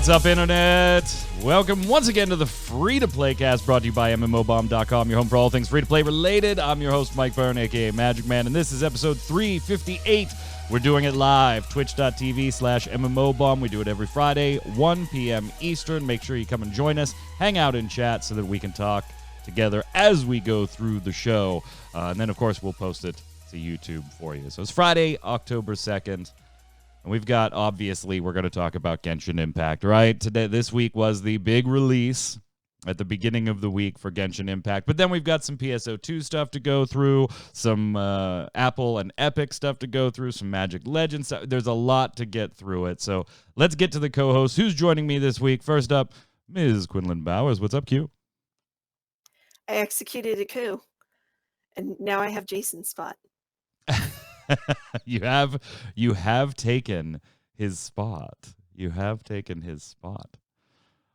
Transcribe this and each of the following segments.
What's up, Internet? Welcome once again to the Free-to-Play Cast, brought to you by MMOBomb.com, your home for all things free-to-play related. I'm your host, Mike Byrne, a.k.a. magicman, and this is episode 358. We're doing it live, twitch.tv/MMOBomb. We do it every Friday, 1 p.m. Eastern. Make sure you come and join us, hang out in chat so that we can talk together as we go through the show. And then, of course, we'll post it to YouTube for you. So it's Friday, October 2nd. And we've got, obviously, we're going to talk about Genshin Impact, right? This week was the big release at the beginning of the week for Genshin Impact. But then we've got some PSO2 stuff to go through, some Apple and Epic stuff to go through, some Magic Legends stuff. There's a lot to get through it. So let's get to the co-host. Who's joining me this week? First up, Ms. Quinlan Bowers. What's up, Q? I executed a coup, and now I have Jason's spot. You have taken his spot. You have taken his spot.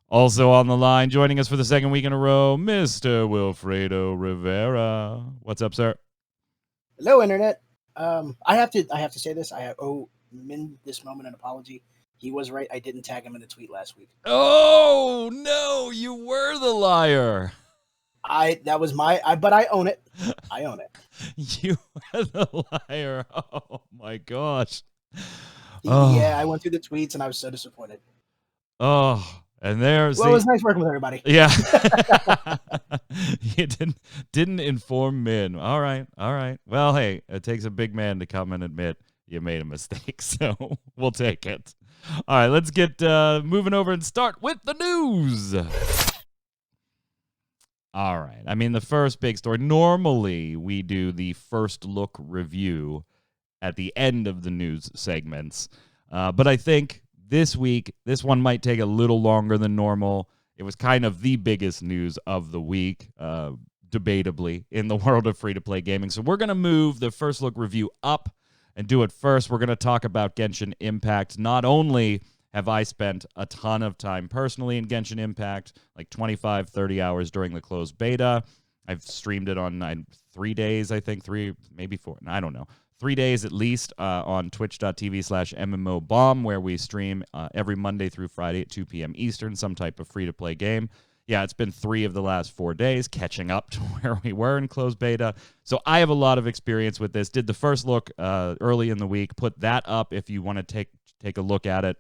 Also on the line, joining us for the second week in a row, Mr. Wilfredo Rivera. What's up, sir? Hello, Internet. I have to say this. I owe Min this moment an apology. He was right. I didn't tag him in the tweet last week. Oh no, you were the liar. But I own it. I own it. You were the liar. Oh my gosh. Yeah, I went through the tweets and I was so disappointed. Oh, and there's it was nice working with everybody. Yeah. You didn't inform Min. All right. Well, hey, it takes a big man to come and admit you made a mistake, so we'll take it. All right, let's get moving over and start with the news. All right. I mean, the first big story, normally we do the first look review at the end of the news segments. But I think this week, this one might take a little longer than normal. It was kind of the biggest news of the week, debatably, in the world of free-to-play gaming. So we're going to move the first look review up and do it first. We're going to talk about Genshin Impact. Not only have I spent a ton of time personally in Genshin Impact, like 25, 30 hours during the closed beta. I've streamed it on 3 days, I think, 3, maybe 4, I don't know. 3 days at least on twitch.tv/MMOBomb, where we stream every Monday through Friday at 2 p.m. Eastern, some type of free-to-play game. Yeah, it's been 3 of the last 4 days, catching up to where we were in closed beta. So I have a lot of experience with this. Did the first look early in the week. Put that up if you want to take a look at it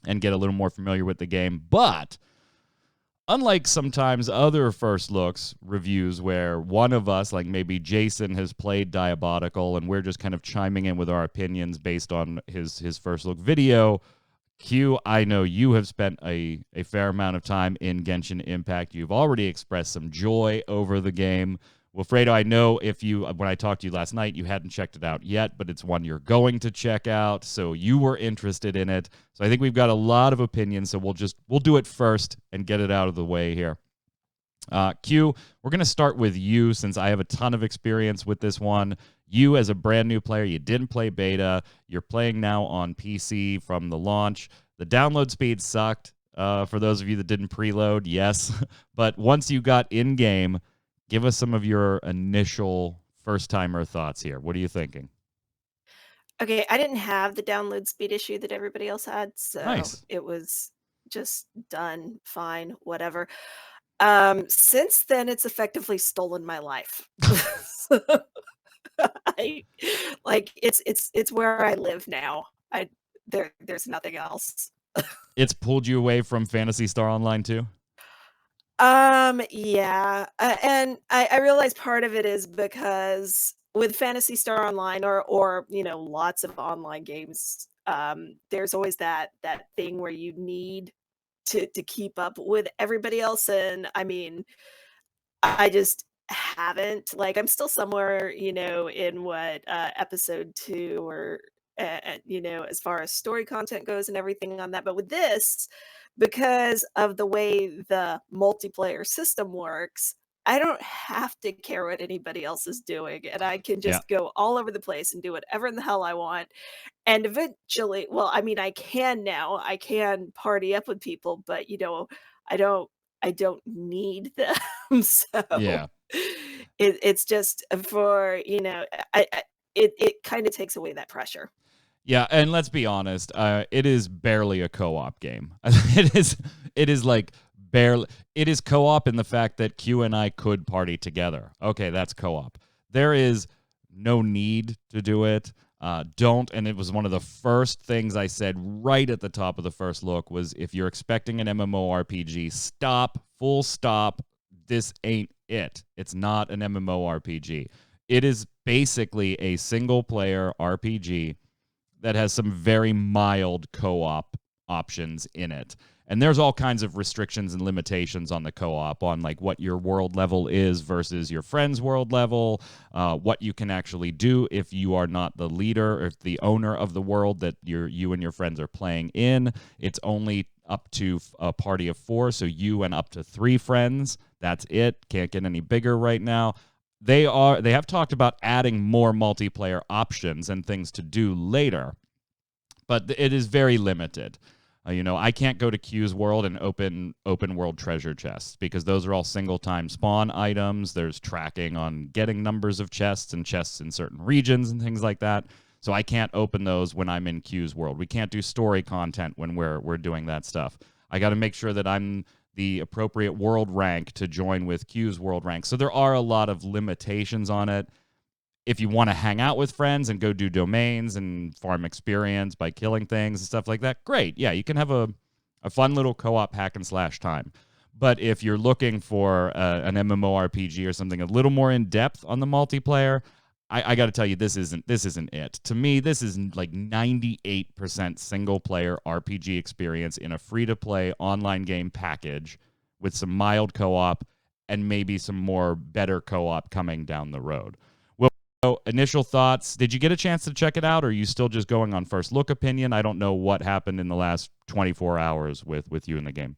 and get a little more familiar with the game. But unlike sometimes other first looks reviews where one of us, like maybe Jason, has played Diabotical and we're just kind of chiming in with our opinions based on his first look video, Q, I know you have spent a fair amount of time in Genshin Impact. You've already expressed some joy over the game. Wilfredo, I know when I talked to you last night, you hadn't checked it out yet, but it's one you're going to check out, so you were interested in it. So I think we've got a lot of opinions, so we'll do it first and get it out of the way here. Q, we're going to start with you since I have a ton of experience with this one. You, as a brand new player, you didn't play beta. You're playing now on PC from the launch. The download speed sucked. For those of you that didn't preload, yes. But once you got in-game, give us some of your initial first-timer thoughts here. What are you thinking? Okay, I didn't have the download speed issue that everybody else had, so Nice. It was just done, fine, whatever. Since then, it's effectively stolen my life. It's where I live now. There's nothing else. It's pulled you away from Phantasy Star Online too? Yeah, and I realize part of it is because with Phantasy Star Online or lots of online games, there's always that thing where you need to keep up with everybody else, and I mean, I just haven't. Like, I'm still somewhere, in what episode 2 or as far as story content goes and everything on that. But with this, because of the way the multiplayer system works, I don't have to care what anybody else is doing, and I can Yeah. just go all over the place and do whatever in the hell I want. And eventually, well, I mean, I can now. I can party up with people, but I don't need them. So Yeah. it's just for, it kind of takes away that pressure. Yeah, and let's be honest, it is barely a co-op game. It is like barely. It is co-op in the fact that Q and I could party together. Okay, that's co-op. There is no need to do it. Don't. And it was one of the first things I said right at the top of the first look was if you're expecting an MMORPG, stop. Full stop. This ain't it. It's not an MMORPG. It is basically a single-player RPG that has some very mild co-op options in it. And there's all kinds of restrictions and limitations on the co-op, on like what your world level is versus your friend's world level, what you can actually do if you are not the leader or if the owner of the world that you and your friends are playing in. It's only up to a party of 4, so you and up to 3 friends. That's it. Can't get any bigger right now. They have talked about adding more multiplayer options and things to do later, but it is very limited. I can't go to Q's world and open world treasure chests because those are all single time spawn items. There's tracking on getting numbers of chests and chests in certain regions and things like that. So I can't open those when I'm in Q's world. We can't do story content when we're doing that stuff. I got to make sure that I'm the appropriate world rank to join with Q's world rank. So there are a lot of limitations on it. If you want to hang out with friends and go do domains and farm experience by killing things and stuff like that, great. Yeah, you can have a fun little co-op hack and slash time. But if you're looking for an MMORPG or something a little more in depth on the multiplayer, I got to tell you, this isn't it. To me, this is like 98% single player RPG experience in a free to play online game package with some mild co-op and maybe some more better co-op coming down the road. So, initial thoughts. Did you get a chance to check it out, or are you still just going on first look opinion? I don't know what happened in the last 24 hours with you in the game.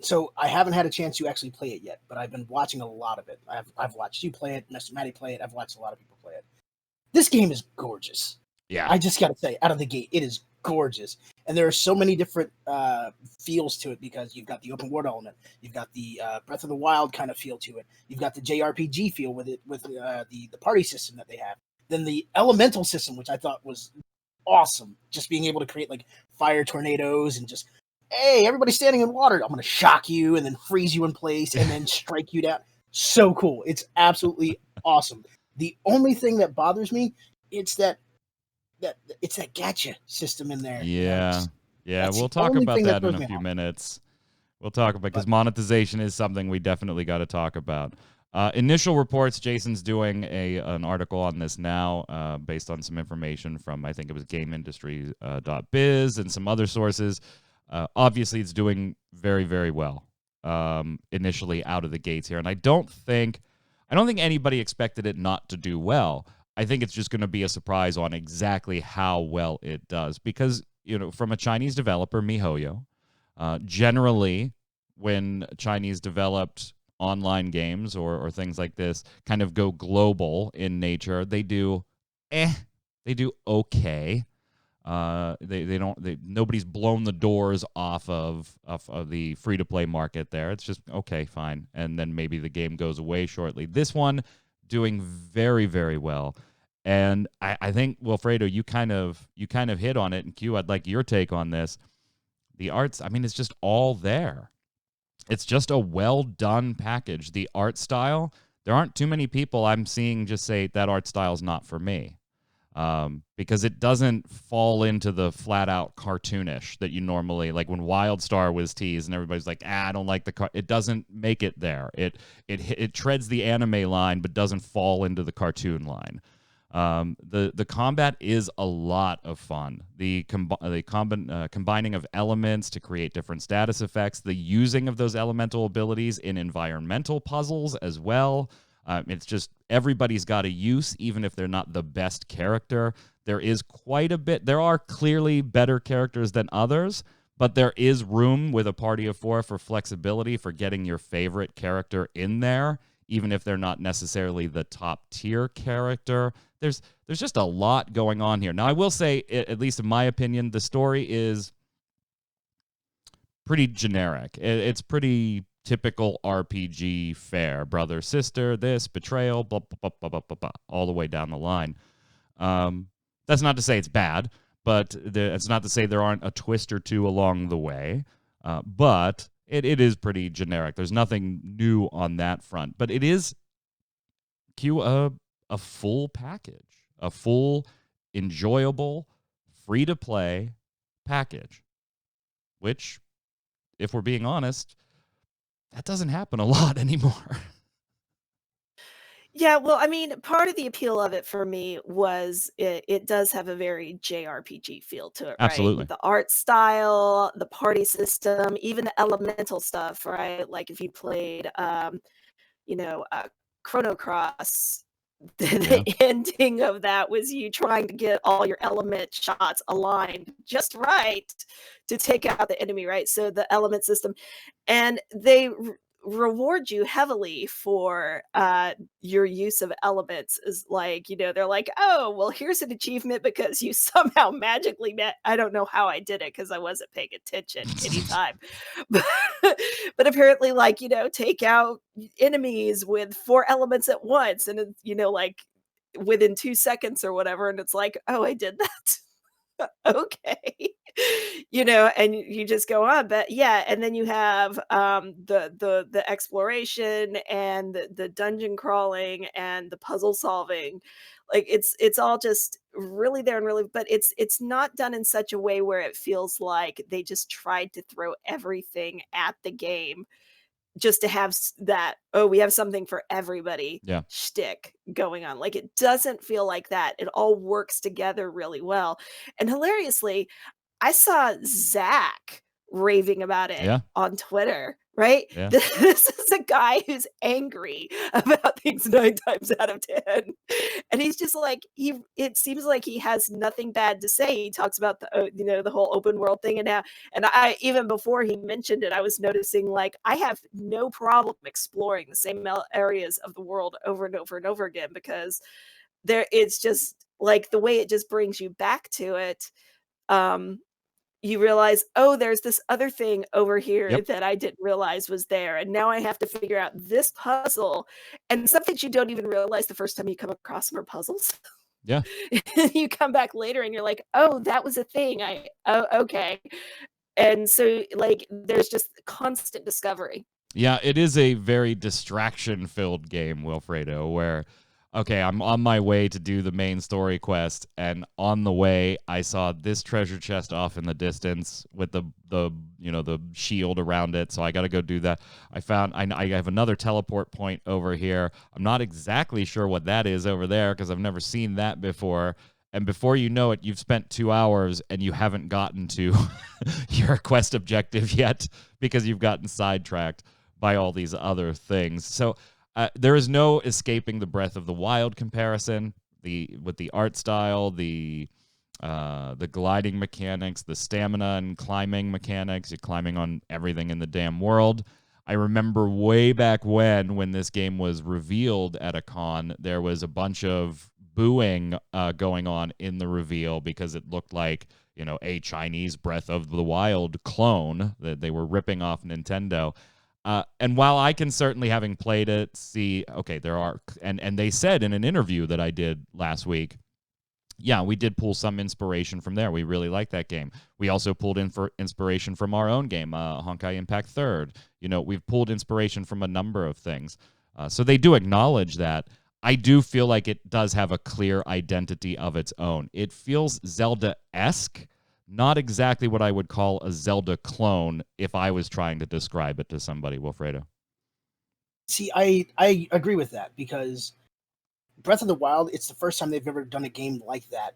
So I haven't had a chance to actually play it yet, but I've been watching a lot of it. I've watched you play it, Mr. Matty play it. I've watched a lot of people play it. This game is gorgeous. Yeah. I just got to say, out of the gate, it is gorgeous. And there are so many different feels to it because you've got the open world element. You've got the Breath of the Wild kind of feel to it. You've got the JRPG feel with it, with the party system that they have. Then the elemental system, which I thought was awesome. Just being able to create like fire tornadoes and just, hey, everybody's standing in water. I'm going to shock you and then freeze you in place and then strike you down. So cool. It's absolutely awesome. The only thing that bothers me, it's that gacha system in there. Yeah. Yeah, we'll talk about that in a few minutes. We'll talk about, because monetization is something we definitely got to talk about. Initial reports, Jason's doing an article on this now based on some information from, I think it was GameIndustry.biz and some other sources. Obviously, it's doing very, very well initially out of the gates here. And I don't think anybody expected it not to do well. I think it's just going to be a surprise on exactly how well it does. Because, from a Chinese developer, MiHoYo, generally, when Chinese developed online games or things like this kind of go global in nature, they do okay. Nobody's blown the doors off of the free to play market there. It's just okay, fine, and then maybe the game goes away shortly. This one doing very, very well, and I think, Wilfredo, you kind of hit on it. And Q, I'd like your take on this. The arts, I mean, it's just all there. It's just a well done package. The art style, there aren't too many people I'm seeing just say that art style is not for me. Because it doesn't fall into the flat-out cartoonish that you normally, like when WildStar was teased and everybody's like, I don't like it doesn't make it there. It treads the anime line but doesn't fall into the cartoon line. The combat is a lot of fun. The combining of elements to create different status effects, the using of those elemental abilities in environmental puzzles as well. It's just everybody's got a use, even if they're not the best character. There is quite a bit. There are clearly better characters than others, but there is room with a party of 4 for flexibility for getting your favorite character in there, even if they're not necessarily the top tier character. There's just a lot going on here. Now, I will say, at least in my opinion, the story is pretty generic. It's pretty typical RPG fare. Brother, sister, this, betrayal, blah, blah, blah, blah, blah, blah, blah, all the way down the line. That's not to say it's bad, but it's not to say there aren't a twist or two along the way. But it is pretty generic. There's nothing new on that front. But it is a full package, a full, enjoyable, free-to-play package, which, if we're being honest, that doesn't happen a lot anymore. Yeah, well, I mean, part of the appeal of it for me was it does have a very JRPG feel to it, right? Absolutely. With the art style, the party system, even the elemental stuff, right? Like if you played, Chrono Cross, Yeah. the ending of that was you trying to get all your element shots aligned just right to take out the enemy, right? So the element system, and they reward you heavily for your use of elements. Is like, they're like, oh well, here's an achievement because you somehow magically met. I don't know how I did it because I wasn't paying attention anytime. but, but apparently, like, take out enemies with 4 elements at once, and like within 2 seconds or whatever, and it's like, oh, I did that. Okay. And you just go on. But yeah, and then you have the exploration and the dungeon crawling and the puzzle solving. Like it's all just really there, and really, but it's not done in such a way where it feels like they just tried to throw everything at the game just to have that, oh, we have something for everybody Yeah. shtick going on. Like, it doesn't feel like that. It all works together really well. And hilariously, I saw Zach raving about it Yeah. on Twitter, right? Yeah. This is a guy who's angry about things 9 times out of 10. And he's just like, it seems like he has nothing bad to say. He talks about the whole open world thing, and I, even before he mentioned it, I was noticing, like, I have no problem exploring the same areas of the world over and over and over again, because it's just like the way it just brings you back to it. You realize, oh, there's this other thing over here Yep. that I didn't realize was there, and now I have to figure out this puzzle. And some things you don't even realize the first time you come across them are puzzles. Yeah. You come back later and you're like, oh, that was a thing. Okay. And so, like, there's just constant discovery. Yeah, it is a very distraction-filled game, Wilfredo, where, okay, I'm on my way to do the main story quest, and on the way, I saw this treasure chest off in the distance with the shield around it, so I got to go do that. I have another teleport point over here. I'm not exactly sure what that is over there because I've never seen that before. And before you know it, you've spent 2 hours and you haven't gotten to your quest objective yet because you've gotten sidetracked by all these other things. So there is no escaping the Breath of the Wild comparison. With the art style, the gliding mechanics, the stamina and climbing mechanics. You're climbing on everything in the damn world. I remember way back when this game was revealed at a con, there was a bunch of booing going on in the reveal because it looked like, a Chinese Breath of the Wild clone that they were ripping off Nintendo. And while I can certainly, having played it, see, okay, there are, and they said in an interview that I did last week, yeah, we did pull some inspiration from there. We really like that game. We also pulled in for inspiration from our own game, Honkai Impact 3rd. We've pulled inspiration from a number of things. So they do acknowledge that. I do feel like it does have a clear identity of its own. It feels Zelda-esque, not exactly what I would call a Zelda clone if I was trying to describe it to somebody, Wilfredo. See, I agree with that, because Breath of the Wild, it's the first time they've ever done a game like that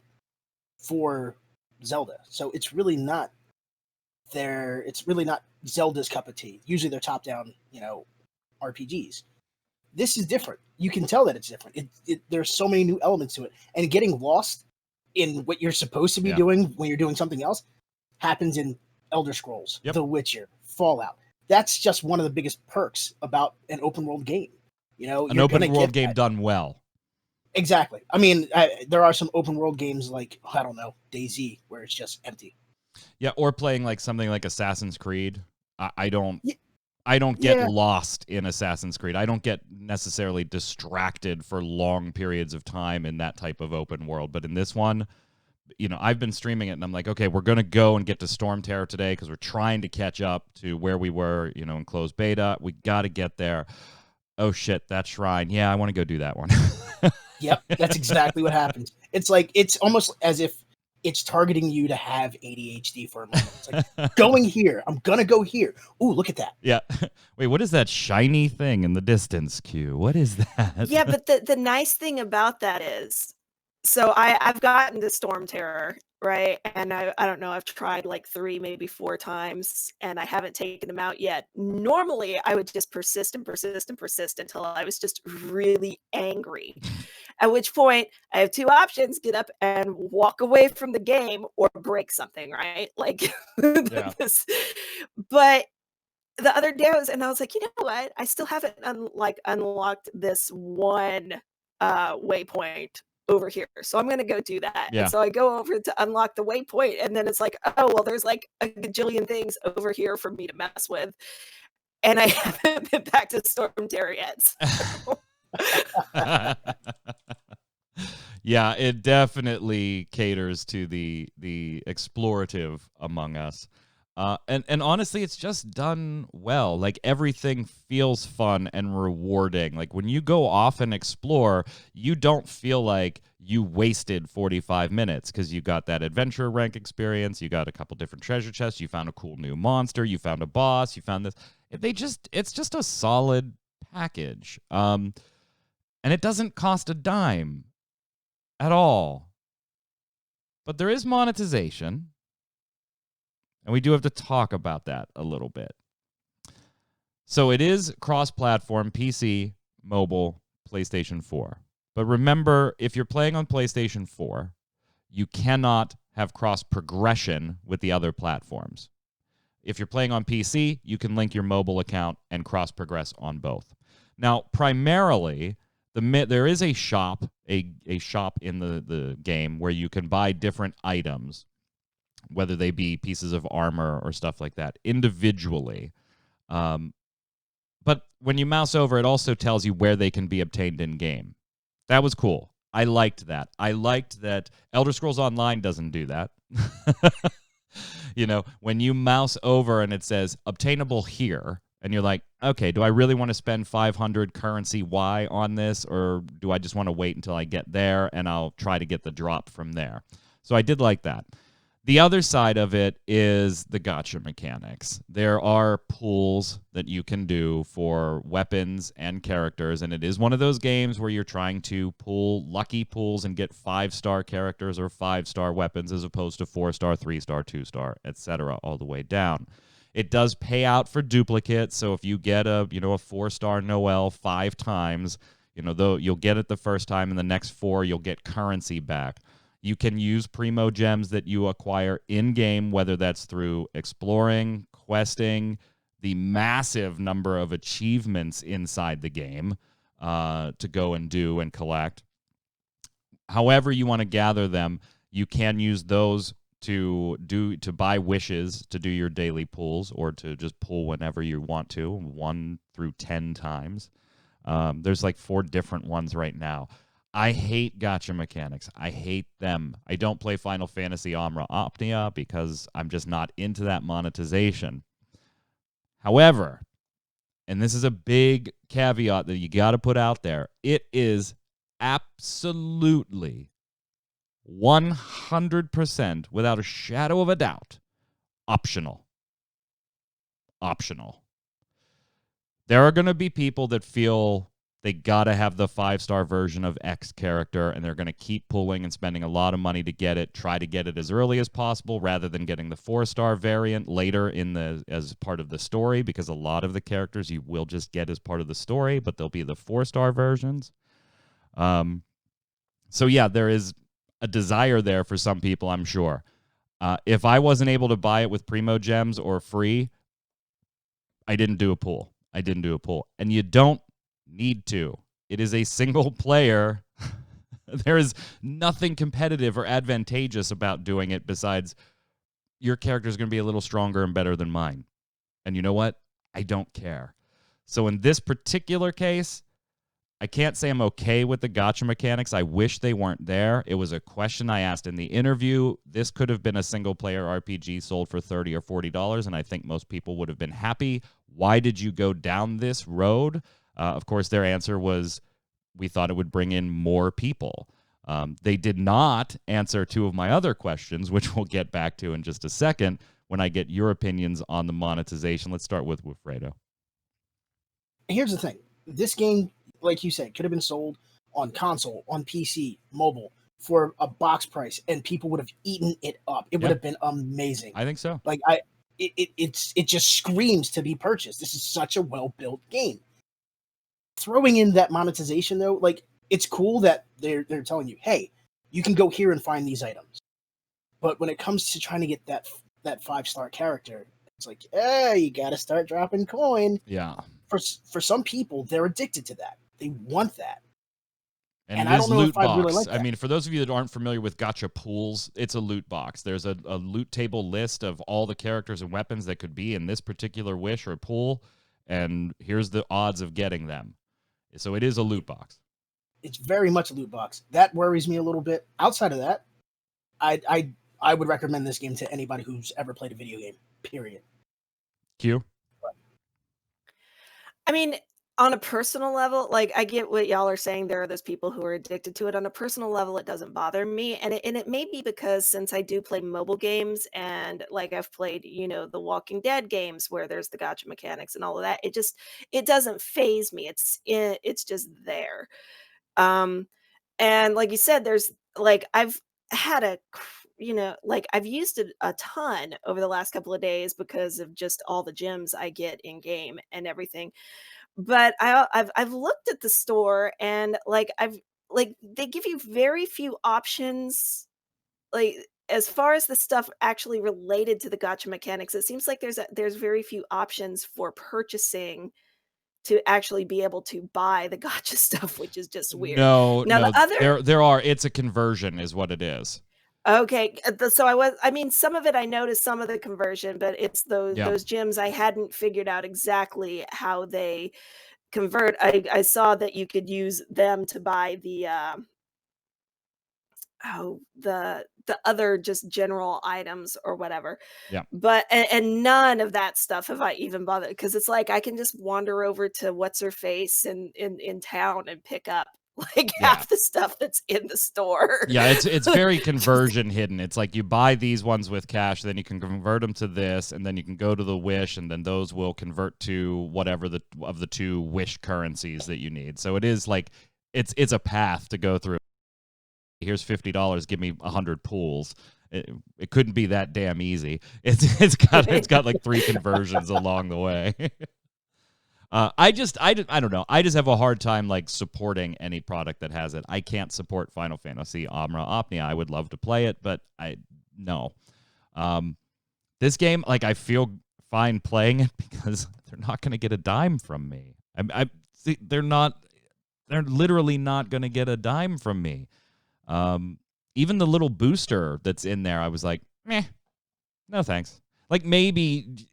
for Zelda. So it's really not Zelda's cup of tea. Usually they're top-down, RPGs. This is different. You can tell that it's different. There's so many new elements to it, and getting lost in what you're supposed to be doing when you're doing something else happens in Elder Scrolls, The Witcher, Fallout. That's just one of the biggest perks about an open world game. An open world game done well. Exactly. I mean, there are some open world games like, I don't know, DayZ, where it's just empty. Yeah, or playing like something like Assassin's Creed. I don't get lost in Assassin's Creed. I don't get necessarily distracted for long periods of time in that type of open world. But in this one, I've been streaming it, and I'm like, okay, we're going to go and get to Storm Terror today because we're trying to catch up to where we were, in closed beta. We got to get there. Oh, shit, that shrine. Yeah, I want to go do that one. Yep, that's exactly what happens. It's like, it's almost as if it's targeting you to have ADHD for a moment. It's like, going here. I'm going to go here. Ooh, look at that. Yeah. Wait, what is that shiny thing in the distance, Q? What is that? Yeah, but the nice thing about that is, so I've gotten to Storm Terror, right? And I don't know, I've tried like 3, maybe 4 times, and I haven't taken them out yet. Normally, I would just persist and persist and persist until I was just really angry. At which point, I have 2 options: get up and walk away from the game or break something, right? Like Yeah. this. But the other day I was like, you know what? I still haven't unlocked this one waypoint over here. So I'm gonna go do that. Yeah. And so I go over to unlock the waypoint, and then it's like, oh well, there's like a gajillion things over here for me to mess with. And I haven't been back to Storm Terror yet. So. Yeah, it definitely caters to the explorative among us. And honestly, it's just done well. Like, everything feels fun and rewarding. Like, when you go off and explore, you don't feel like you wasted 45 minutes because you got that adventure rank experience, you got a couple different treasure chests, you found a cool new monster, you found a boss, you found this. It's just a solid package. And it doesn't cost a dime at all. But there is monetization. And we do have to talk about that a little bit. So it is cross-platform, PC, mobile, PlayStation 4. But remember, if you're playing on PlayStation 4, you cannot have cross-progression with the other platforms. If you're playing on PC, you can link your mobile account and cross-progress on both. Now, primarily, there is a shop, a shop in the game where you can buy different items, whether they be pieces of armor or stuff like that, individually. But when you mouse over, it also tells you where they can be obtained in-game. That was cool. I liked that. I liked that Elder Scrolls Online doesn't do that. When you mouse over and it says, obtainable here, and you're like, okay, do I really want to spend 500 currency Y on this, or do I just want to wait until I get there and I'll try to get the drop from there? So I did like that. The other side of it is the gacha mechanics. There are pools that you can do for weapons and characters, and it is one of those games where you're trying to pull lucky pools and get 5-star characters or 5-star weapons as opposed to 4-star, 3-star, 2-star, etc., all the way down. It does pay out for duplicates, so if you get a 4-star Noel 5 times, though you'll get it the first time, and the next 4 you'll get currency back. You can use primo gems that you acquire in-game, whether that's through exploring, questing, the massive number of achievements inside the game to go and do and collect. However you want to gather them, you can use those to buy wishes to do your daily pulls, or to just pull whenever you want to, 1 through 10 times. There's like 4 different ones right now. I hate gacha mechanics. I hate them. I don't play Final Fantasy Omnia because I'm just not into that monetization. However, and this is a big caveat that you got to put out there, it is absolutely 100%, without a shadow of a doubt, optional. Optional. There are going to be people that feel they got to have the 5-star version of X character, and they're going to keep pulling and spending a lot of money to get it, try to get it as early as possible rather than getting the 4-star variant later as part of the story, because a lot of the characters you will just get as part of the story, but they'll be the 4-star versions. So yeah, there is a desire there for some people, I'm sure. If I wasn't able to buy it with primo gems or free, I didn't do a pull. And you don't need to. It is a single player. There is nothing competitive or advantageous about doing it besides your character is going to be a little stronger and better than mine. And you know what? I don't care. So in this particular case, I can't say I'm okay with the gacha mechanics. I wish they weren't there. It was a question I asked in the interview. This could have been a single-player RPG sold for $30 or $40, and I think most people would have been happy. Why did you go down this road? Of course, their answer was, we thought it would bring in more people. They did not answer two of my other questions, which we'll get back to in just a second when I get your opinions on the monetization. Let's start with Wilfredo. Here's the thing. This game, like you said, could have been sold on console, on PC, mobile, for a box price, and people would have eaten it up. It would have been amazing. I think so. Like it just screams to be purchased. This is such a well-built game. Throwing in that monetization, though, like, it's cool that they're telling you, hey, you can go here and find these items. But when it comes to trying to get that 5-star character, it's like, you got to start dropping coin. Yeah. For some people, they're addicted to that. They want that. And I it is don't know loot if I box. really like that. I mean, for those of you that aren't familiar with gacha pools, it's a loot box. There's a loot table list of all the characters and weapons that could be in this particular wish or pool, and here's the odds of getting them. So it is a loot box. It's very much a loot box. That worries me a little bit. Outside of that, I would recommend this game to anybody who's ever played a video game, period. Q? I mean, on a personal level, like, I get what y'all are saying. There are those people who are addicted to it. On a personal level, it doesn't bother me. And it may be because since I do play mobile games and, like, I've played, the Walking Dead games where there's the gacha mechanics and all of that, it doesn't faze me. It's just there. And like you said, there's, like, I've had like, I've used it a ton over the last couple of days because of just all the gems I get in game and everything. But I've looked at the store, and they give you very few options, like, as far as the stuff actually related to the gacha mechanics. It seems like there's very few options for purchasing to actually be able to buy the gacha stuff, which is just weird. No, Now, the other there are. It's a conversion, is what it is. Okay, so I mean, some of it I noticed, some of the conversion, but it's those gems I hadn't figured out exactly how they convert. I saw that you could use them to buy the the other just general items or whatever. Yeah. But and none of that stuff have I even bothered, because it's like I can just wander over to what's her face in town and pick up like half the stuff that's in the store. Yeah, it's very conversion hidden. It's like you buy these ones with cash, then you can convert them to this, and then you can go to the Wish, and then those will convert to whatever of the two Wish currencies that you need. So it is like it's a path to go through. Here's $50. Give me 100 pools. It couldn't be that damn easy. It's got like 3 conversions along the way. I don't know. I just have a hard time like supporting any product that has it. I can't support Final Fantasy Amra Omnia. I would love to play it, but no. This game, like, I feel fine playing it because they're not going to get a dime from me. They're literally not going to get a dime from me. Even the little booster that's in there, I was like, meh, no thanks. Like, maybe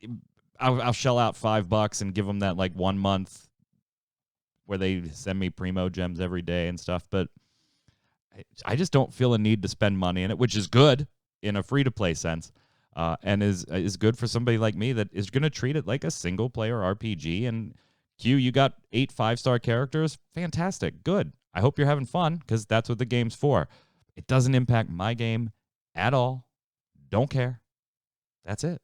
I'll shell out $5 and give them that like 1 month where they send me Primo gems every day and stuff. But I just don't feel a need to spend money in it, which is good in a free-to-play sense, and is good for somebody like me that is going to treat it like a single-player RPG. And Q, you got 8 5-star characters. Fantastic. Good. I hope you're having fun, because that's what the game's for. It doesn't impact my game at all. Don't care. That's it.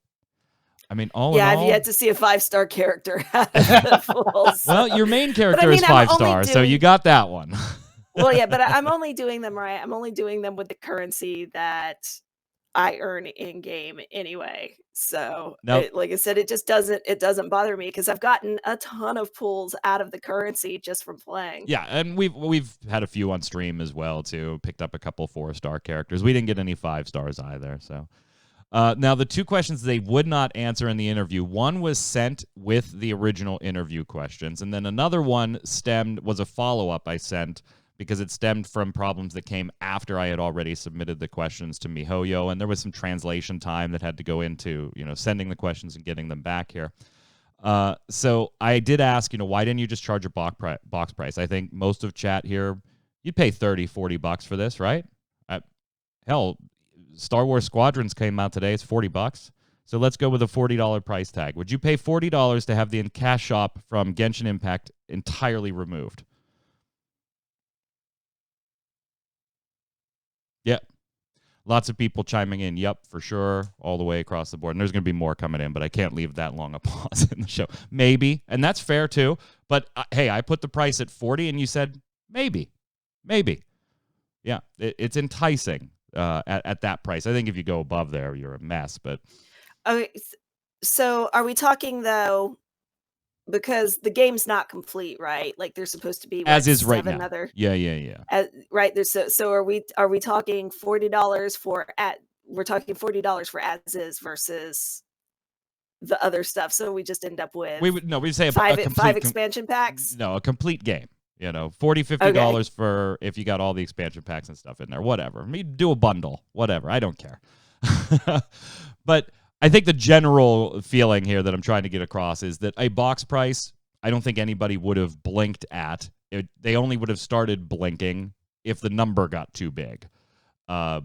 I mean, all in all, I've yet to see a 5-star character out of the fools. Well, your main character is 5 stars, so you got that one. Well, yeah, but I'm only doing them right. I'm only doing them with the currency that I earn in game anyway. So, like I said, it doesn't bother me because I've gotten a ton of pulls out of the currency just from playing. Yeah, and we've had a few on stream as well too. Picked up a couple 4-star characters. We didn't get any 5 stars either. So. Now, the 2 questions they would not answer in the interview, one was sent with the original interview questions, and then another one was a follow-up I sent because it stemmed from problems that came after I had already submitted the questions to MiHoYo, and there was some translation time that had to go into sending the questions and getting them back here. So I did ask, why didn't you just charge a box price? I think most of chat here, you'd pay $30-$40 for this, right? Hell, Star Wars Squadrons came out today. It's $40. So let's go with a $40 price tag. Would you pay $40 to have the cash shop from Genshin Impact entirely removed? Yep. Lots of people chiming in. Yep, for sure, all the way across the board. And there's going to be more coming in, but I can't leave that long a pause in the show. Maybe, and that's fair too. But hey, I put the price at 40, and you said maybe. Yeah, it's enticing at that price. I think if you go above there, you're a mess. But Okay, so are we talking though? Because the game's not complete, right? Like there's supposed to be as is right 7 now. other. Yeah. Right. There's so are we talking $40 for we're talking $40 for as is versus the other stuff. So we just end up with we'd say five a complete expansion packs. No, a complete game. $40-$50 for if you got all the expansion packs and stuff in there. Whatever. Do a bundle. Whatever. I don't care. But I think the general feeling here that I'm trying to get across is that a box price, I don't think anybody would have blinked at. They only would have started blinking if the number got too big. I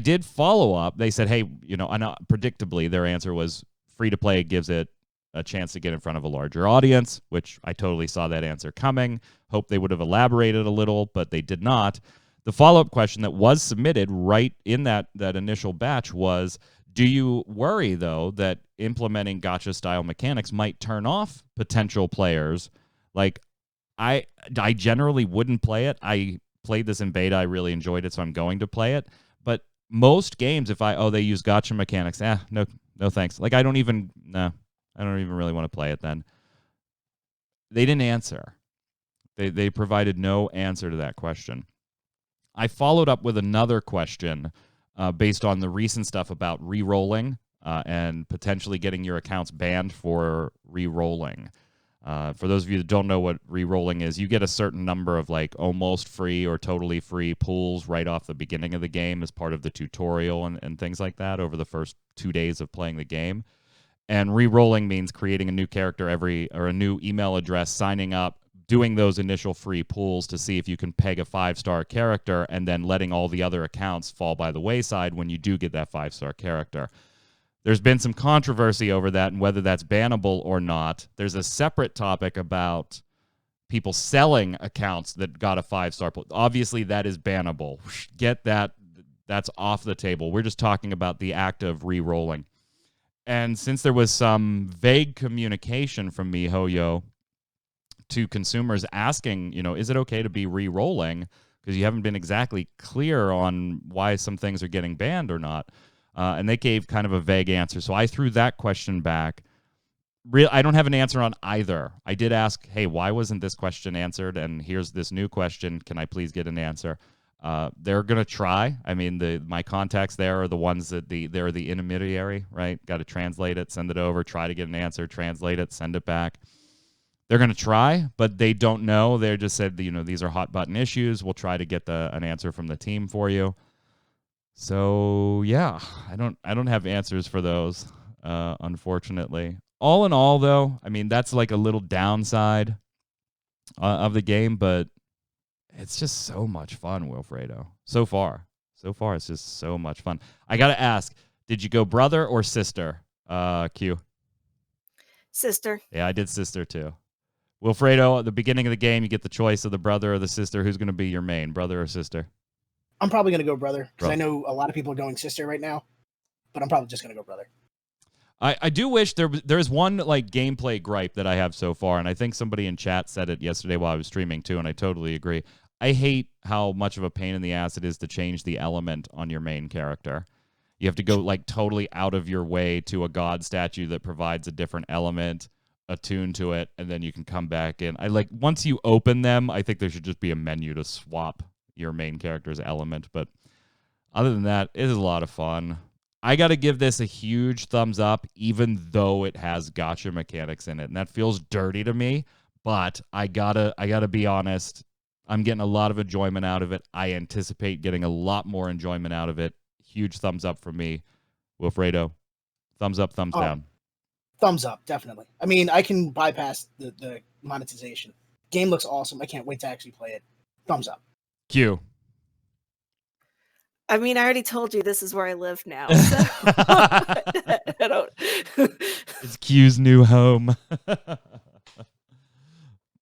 did follow up. They said, hey, predictably, their answer was free to play gives it a chance to get in front of a larger audience, which I totally saw that answer coming. Hope they would have elaborated a little, but they did not. The follow-up question that was submitted right in that initial batch was, do you worry, though, that implementing gacha-style mechanics might turn off potential players? Like, I generally wouldn't play it. I played this in beta. I really enjoyed it, so I'm going to play it. But most games, if they use gacha mechanics, no thanks. Like, I don't even really want to play it then. They didn't answer. They provided no answer to that question. I followed up with another question based on the recent stuff about re-rolling and potentially getting your accounts banned for re-rolling. For those of you that don't know what re-rolling is, you get a certain number of almost free or totally free pools right off the beginning of the game as part of the tutorial and things like that over the first 2 days of playing the game. And re-rolling means creating a new character or a new email address, signing up, doing those initial free pools to see if you can peg a 5-star character, and then letting all the other accounts fall by the wayside when you do get that 5-star character. There's been some controversy over that and whether that's bannable or not. There's a separate topic about people selling accounts that got a 5-star pool. Obviously, that is bannable. Get that. That's off the table. We're just talking about the act of re-rolling. And since there was some vague communication from MiHoYo to consumers asking, is it okay to be re-rolling? Because you haven't been exactly clear on why some things are getting banned or not. And they gave kind of a vague answer. So I threw that question back. I don't have an answer on either. I did ask, hey, why wasn't this question answered? And here's this new question. Can I please get an answer? They're going to try. I mean, my contacts there are the ones that they're the intermediary, right? Got to translate it, send it over, try to get an answer, translate it, send it back. They're going to try, but they don't know. They just said, these are hot button issues. We'll try to get an answer from the team for you. So yeah, I don't have answers for those, unfortunately. All in all, though, I mean, that's like a little downside of the game, but it's just so much fun, Wilfredo. So far, it's just so much fun. I got to ask, did you go brother or sister, Q? Sister. Yeah, I did sister too. Wilfredo, at the beginning of the game, you get the choice of the brother or the sister. Who's going to be your main, brother or sister? I'm probably going to go brother, because I know a lot of people are going sister right now, but I'm probably just going to go brother. I do wish there's one gameplay gripe that I have so far, and I think somebody in chat said it yesterday while I was streaming too, and I totally agree. I hate how much of a pain in the ass it is to change the element on your main character. You have to go totally out of your way to a god statue that provides a different element, attune to it, and then you can come back in. Once you open them, I think there should just be a menu to swap your main character's element. But other than that, it is a lot of fun. I got to give this a huge thumbs up, even though it has gacha mechanics in it, and that feels dirty to me. But I gotta be honest. I'm getting a lot of enjoyment out of it. I anticipate getting a lot more enjoyment out of it. Huge thumbs up from me, Wilfredo. Thumbs up, thumbs down. thumbs up, definitely. I mean, I can bypass the monetization. Game looks awesome. I can't wait to actually play it. Thumbs up. Q. I mean, I already told you this is where I live now. So I don't. It's Q's new home.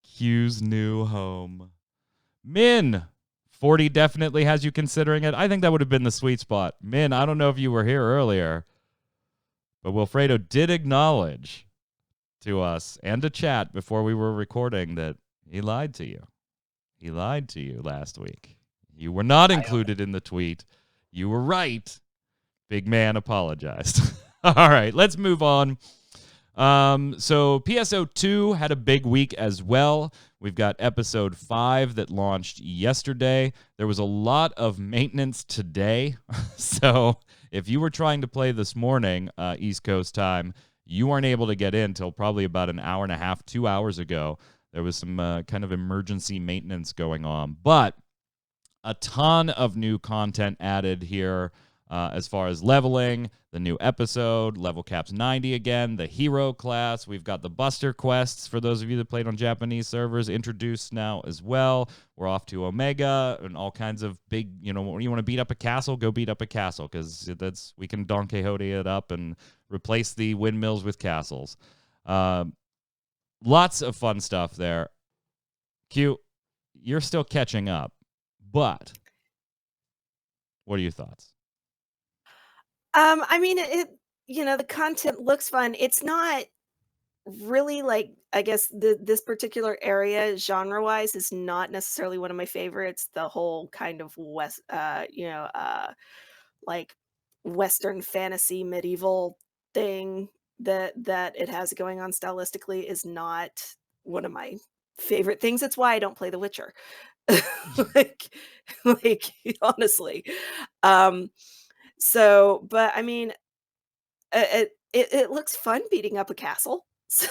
Q's new home. Min. 40 definitely has you considering it. I think that would have been the sweet spot. Min, I don't know if you were here earlier, but Wilfredo did acknowledge to us and to chat before we were recording that he lied to you. He lied to you last week. You were not included in the tweet. You were right. Big man apologized. All right, let's move on. So PSO2 had a big week as well. We've got episode 5 that launched yesterday. There was a lot of maintenance today. So if you were trying to play this morning, East Coast time, you weren't able to get in until probably about an hour and a half, 2 hours ago. There was some kind of emergency maintenance going on. But a ton of new content added here. As far as leveling, the new episode, level caps 90 again, the hero class. We've got the Buster quests for those of you that played on Japanese servers introduced now as well. We're off to Omega and all kinds of big, when you want to beat up a castle, go beat up a castle because we can Don Quixote it up and replace the windmills with castles. Lots of fun stuff there. Q, you're still catching up, but what are your thoughts? I mean, the content looks fun. It's not really like, I guess this particular area genre-wise is not necessarily one of my favorites. The whole kind of like Western fantasy medieval thing that it has going on stylistically is not one of my favorite things. That's why I don't play The Witcher. like honestly. So, but I mean, it looks fun beating up a castle. So,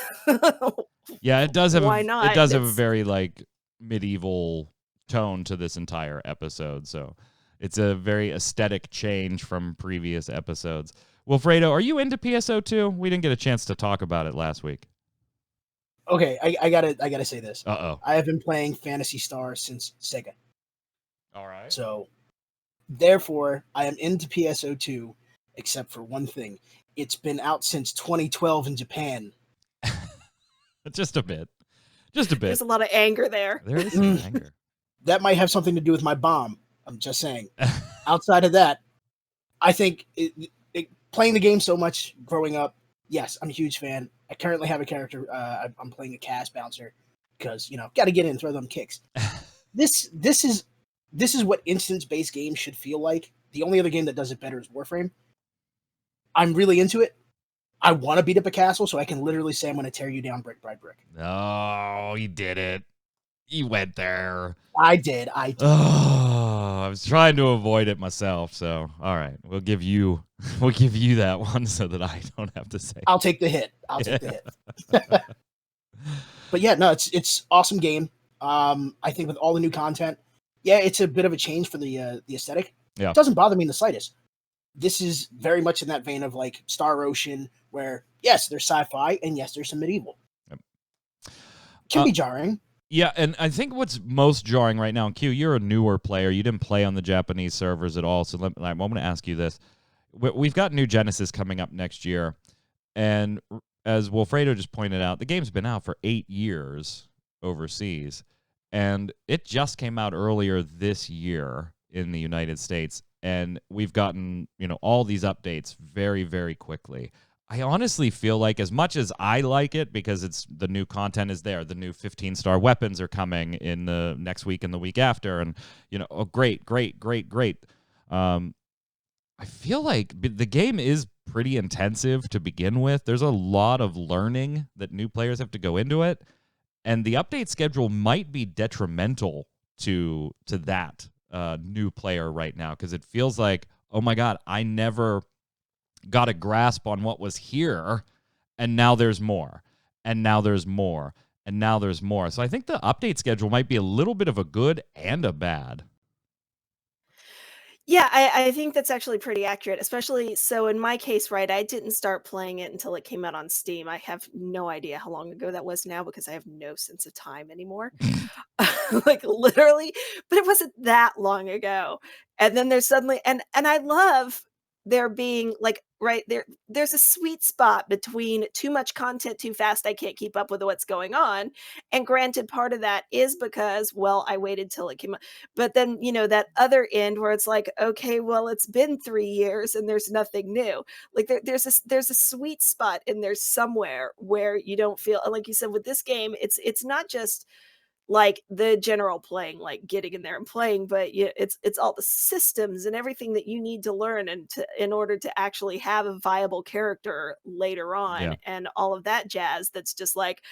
yeah, it does have why not? It does have a very like medieval tone to this entire episode. So it's a very aesthetic change from previous episodes. Wilfredo, are you into PSO2? We didn't get a chance to talk about it last week. Okay, I gotta say this. Uh-oh. I have been playing Phantasy Star since Sega. All right. So, therefore, I am into PSO2, except for one thing. It's been out since 2012 in Japan. Just a bit. Just a bit. There's a lot of anger there. There is some anger. That might have something to do with my bomb. I'm just saying. Outside of that, I think playing the game so much growing up, yes, I'm a huge fan. I currently have a character. I'm playing a cast bouncer because, got to get in and throw them kicks. This is what instance-based games should feel like. The only other game that does it better is Warframe. I'm really into it. I want to beat up a castle so I can literally say I'm going to tear you down brick by brick. Oh, he did it. He went there. I did. Oh, I was trying to avoid it myself. So, all right, we'll give you that one so that I don't have to say. I'll take the hit. Take the hit. But yeah, no, it's awesome game. I think with all the new content, yeah, it's a bit of a change for the aesthetic. Yeah. It doesn't bother me in the slightest. This is very much in that vein of like Star Ocean, where yes, there's sci-fi and yes, there's some medieval. Yep. Can be jarring. Yeah, and I think what's most jarring right now, Q, you're a newer player. You didn't play on the Japanese servers at all. So I'm going to ask you this. We've got New Genesis coming up next year. And as Wilfredo just pointed out, the game's been out for 8 years overseas. And it just came out earlier this year in the United States. And we've gotten, all these updates very, very quickly. I honestly feel like as much as I like it because it's the new content is there, the new 15-star weapons are coming in the next week and the week after. And, great. I feel like the game is pretty intensive to begin with. There's a lot of learning that new players have to go into it. And the update schedule might be detrimental to that new player right now because it feels like, oh my God, I never got a grasp on what was here, and now there's more, and now there's more, and now there's more. So I think the update schedule might be a little bit of a good and a bad. Yeah, I think that's actually pretty accurate, especially so in my case, right, I didn't start playing it until it came out on Steam. I have no idea how long ago that was now because I have no sense of time anymore. Like, literally, but it wasn't that long ago, and then there's suddenly and I love there being, like, right there's a sweet spot between too much content too fast, I can't keep up with what's going on, and granted, part of that is because, well, I waited till it came out, but then, that other end where it's like, "Okay, well, it's been 3 years and there's nothing new." Like, there's a sweet spot in there somewhere where you don't feel like you said with this game, it's not just like the general playing, like getting in there and playing, but yeah, it's all the systems and everything that you need to learn and to in order to actually have a viable character later on Yeah. and all of that jazz that's just like,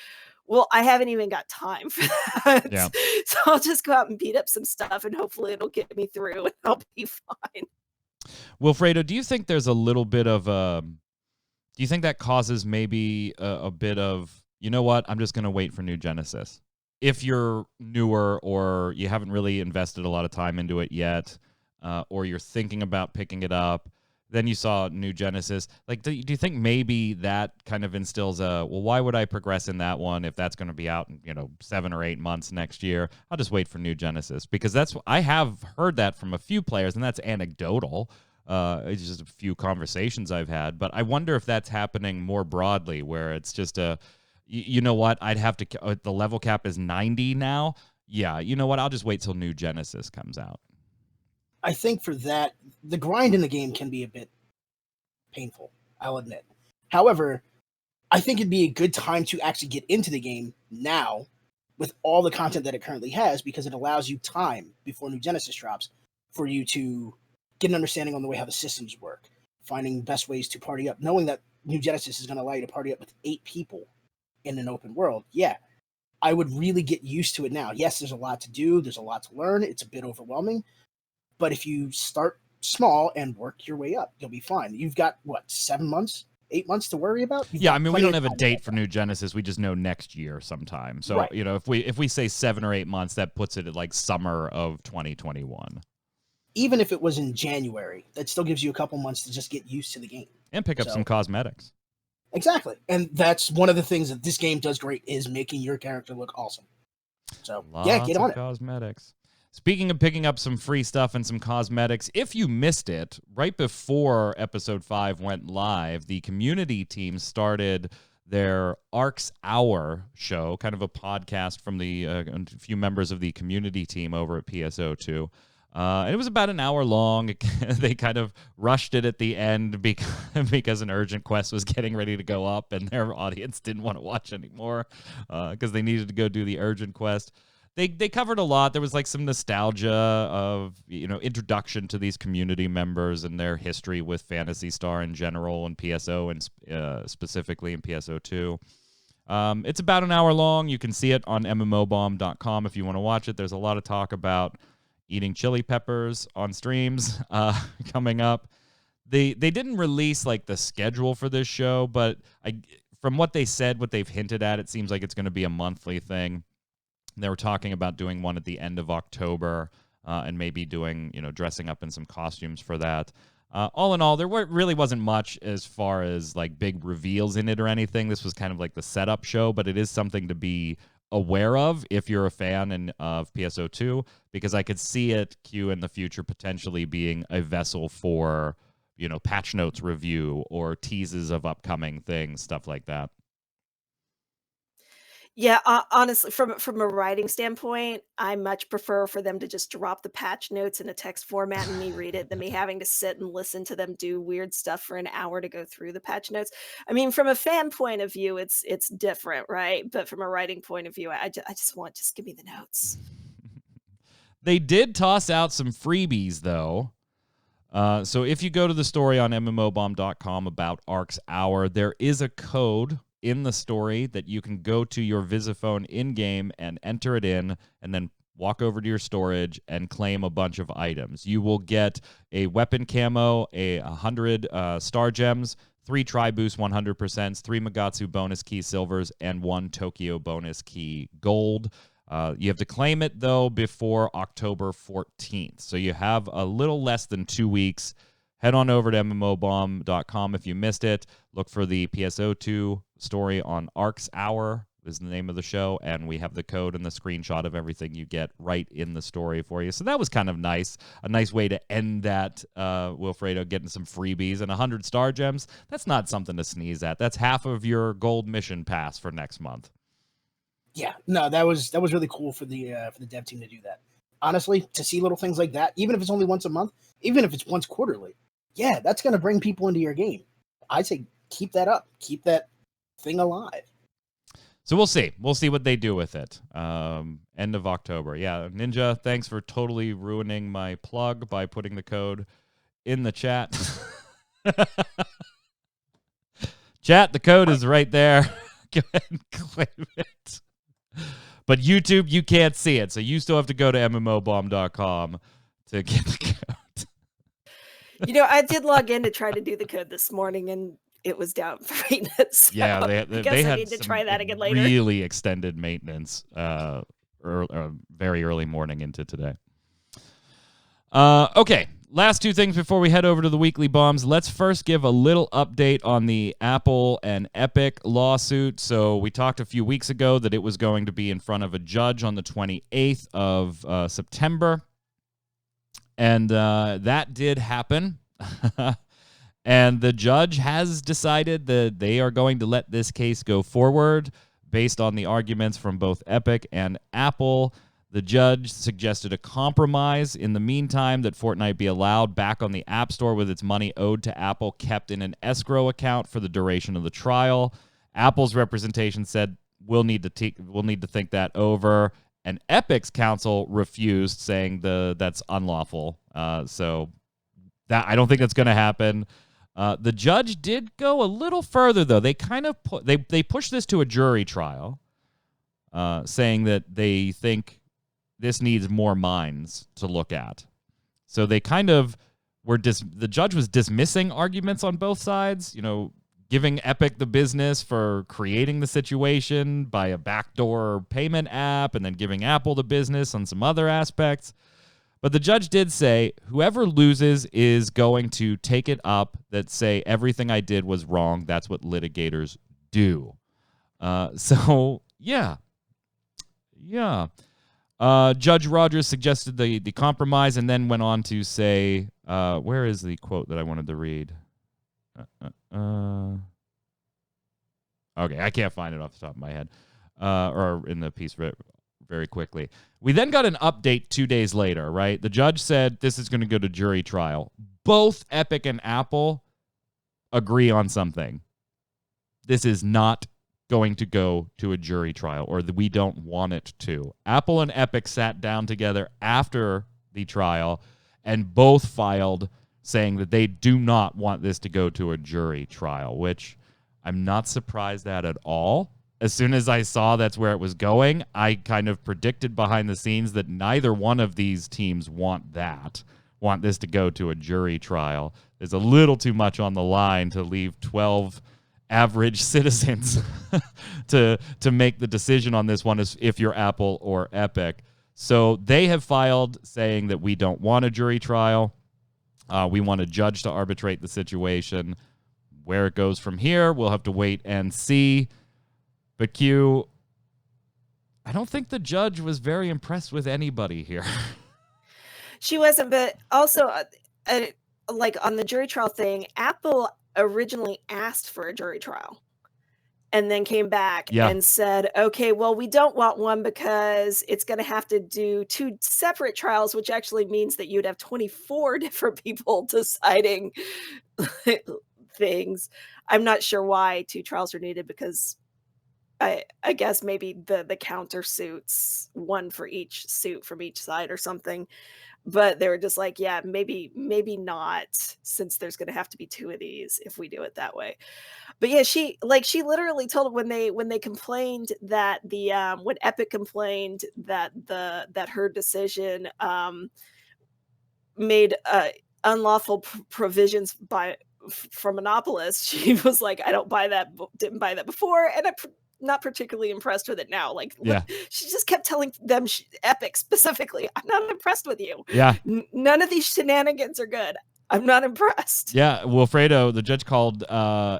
well, I haven't even got time for that. Yeah. So I'll just go out and beat up some stuff and hopefully it'll get me through and I'll be fine. Wilfredo, do you think there's a little bit of do you think that causes maybe a bit of, you know what, I'm just going to wait for New Genesis? If you're newer or you haven't really invested a lot of time into it yet, or you're thinking about picking it up, then you saw New Genesis. Like, do you think maybe that kind of instills well, why would I progress in that one if that's going to be out in, 7 or 8 months next year? I'll just wait for New Genesis, because I have heard that from a few players, and that's anecdotal. It's just a few conversations I've had, but I wonder if that's happening more broadly, where it's just you know what, I'd have to, the level cap is 90 now. Yeah, you know what, I'll just wait till New Genesis comes out. I think for that, the grind in the game can be a bit painful, I'll admit. However, I think it'd be a good time to actually get into the game now with all the content that it currently has, because it allows you time before New Genesis drops for you to get an understanding on the way how the systems work, finding best ways to party up, knowing that New Genesis is going to allow you to party up with 8 people in an open world. Yeah, I would really get used to it now. Yes, there's a lot to do, there's a lot to learn, it's a bit overwhelming, but if you start small and work your way up, you'll be fine. You've got, what, 7 months? 8 months to worry about? Yeah, I mean, we don't have a date for New Genesis. We just know next year sometime. So, right. If we say 7 or 8 months, that puts it at like summer of 2021. Even if it was in January, that still gives you a couple months to just get used to the game. And pick up some cosmetics. Exactly. And that's one of the things that this game does great, is making your character look awesome. So, yeah, get on it. Cosmetics. Speaking of picking up some free stuff and some cosmetics, if you missed it, right before episode 5 went live, the community team started their Arcs Hour show, kind of a podcast from the a few members of the community team over at PSO2. And it was about an hour long. They kind of rushed it at the end because an urgent quest was getting ready to go up, and their audience didn't want to watch anymore because they needed to go do the urgent quest. They covered a lot. There was like some nostalgia of, introduction to these community members and their history with Phantasy Star in general and PSO and specifically in PSO2. It's about an hour long. You can see it on mmobomb.com if you want to watch it. There's a lot of talk about eating chili peppers on streams coming up. They didn't release like the schedule for this show, but from what they said, what they've hinted at, it seems like it's going to be a monthly thing. They were talking about doing one at the end of October and maybe doing, dressing up in some costumes for that. All in all, there really wasn't much as far as like big reveals in it or anything. This was kind of like the setup show, but it is something to be aware of if you're a fan of PSO2, because I could see it, Q, in the future potentially being a vessel for, patch notes review or teases of upcoming things, stuff like that. Yeah, honestly, from a writing standpoint, I much prefer for them to just drop the patch notes in a text format and me read it than me having to sit and listen to them do weird stuff for an hour to go through the patch notes. I mean, from a fan point of view, it's different, right? But from a writing point of view, I just give me the notes. They did toss out some freebies, though. So if you go to the story on mmobomb.com about Arcs Hour, there is a code in the story that you can go to your Visiphone in-game and enter it in, and then walk over to your storage and claim a bunch of items. You will get a weapon camo, 100 star gems, 3 Tri-Boost 100%, 3 Magatsu bonus key silvers, and 1 Tokyo bonus key gold. You have to claim it, though, before October 14th. So you have a little less than 2 weeks. Head on over to mmobomb.com if you missed it. Look for the PSO2 story on Ark's Hour is the name of the show, and we have the code and the screenshot of everything you get right in the story for you. So that was kind of nice. A nice way to end that, Wilfredo, getting some freebies and 100 star gems. That's not something to sneeze at. That's half of your gold mission pass for next month. Yeah, no, that was really cool for the dev team to do that. Honestly, to see little things like that, even if it's only once a month, even if it's once quarterly, yeah, that's going to bring people into your game. I say keep that up, keep that thing alive. So we'll see. We'll see what they do with it. End of October. Yeah, Ninja, thanks for totally ruining my plug by putting the code in the chat. Chat, the code is right there. Go ahead and claim it. But YouTube, you can't see it, so you still have to go to mmobomb.com to get the code. You know, I did log in to try to do the code this morning, and it was down for maintenance. So Yeah, I they guess I had need to some try that again later. really extended maintenance very early morning into today. Okay, last two things before we head over to the weekly bombs. Let's first give a little update on the Apple and Epic lawsuit. So we talked a few weeks ago that it was going to be in front of a judge on the 28th of September. And that did happen. And the judge has decided that they are going to let this case go forward based on the arguments from both Epic and Apple. The judge suggested a compromise in the meantime that Fortnite be allowed back on the App Store with its money owed to Apple kept in an escrow account for the duration of the trial. Apple's representation said we'll need to think that over, and Epic's counsel refused, saying that's unlawful. So that I don't think that's going to happen. The judge did go a little further, though. They kind of they pushed this to a jury trial, saying that they think this needs more minds to look at. So they kind of were the judge was dismissing arguments on both sides, you know, giving Epic the business for creating the situation by a backdoor payment app, and then giving Apple the business on some other aspects. But the judge did say whoever loses is going to take it up that say everything I did was wrong. That's what litigators do. So, yeah. Judge Rogers suggested the compromise and then went on to say, where is the quote that I wanted to read? Okay, I can't find it off the top of my head, or in the piece very quickly. We then got an update 2 days later, right? The judge said this is going to go to jury trial. Both Epic and Apple agree on something. This is not going to go to a jury trial, or we don't want it to. Apple and Epic sat down together after the trial and both filed saying that they do not want this to go to a jury trial, which I'm not surprised at all. As soon as I saw that's where it was going, I kind of predicted behind the scenes that neither one of these teams want this to go to a jury trial. There's a little too much on the line to leave 12 average citizens to make the decision on this one, if you're Apple or Epic. So they have filed saying that we don't want a jury trial. We want a judge to arbitrate the situation. Where it goes from here, we'll have to wait and see. But Q, I don't think the judge was very impressed with anybody here. She wasn't, but also, like on the jury trial thing, Apple originally asked for a jury trial and then came back and said, okay, well, we don't want one because it's going to have to do 2 separate trials, which actually means that you'd have 24 different people deciding things. I'm not sure why 2 trials are needed, because I guess maybe the countersuits, one for each suit from each side or something. But they were just like, yeah, maybe not, since there's going to have to be 2 of these if we do it that way. But yeah, she literally told when they complained that when Epic complained that her decision made unlawful provisions for monopolists, she was like, I don't buy that, didn't buy that before, and not particularly impressed with it now. Like, Yeah. she just kept telling them, Epic specifically, I'm not impressed with you. Yeah. None of these shenanigans are good. I'm not impressed. Yeah, Wilfredo, the judge called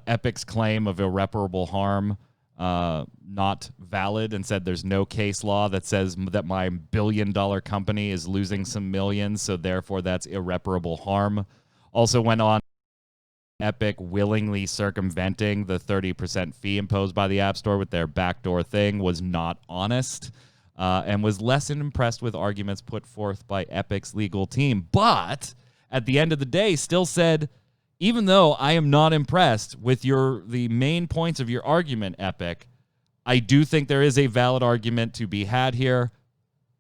Epic's claim of irreparable harm not valid and said there's no case law that says that my billion-dollar company is losing some millions, so therefore that's irreparable harm. Also went on, Epic willingly circumventing the 30% fee imposed by the App Store with their backdoor thing was not honest, and was less than impressed with arguments put forth by Epic's legal team. But at the end of the day, still said, even though I am not impressed with the main points of your argument, Epic, I do think there is a valid argument to be had here.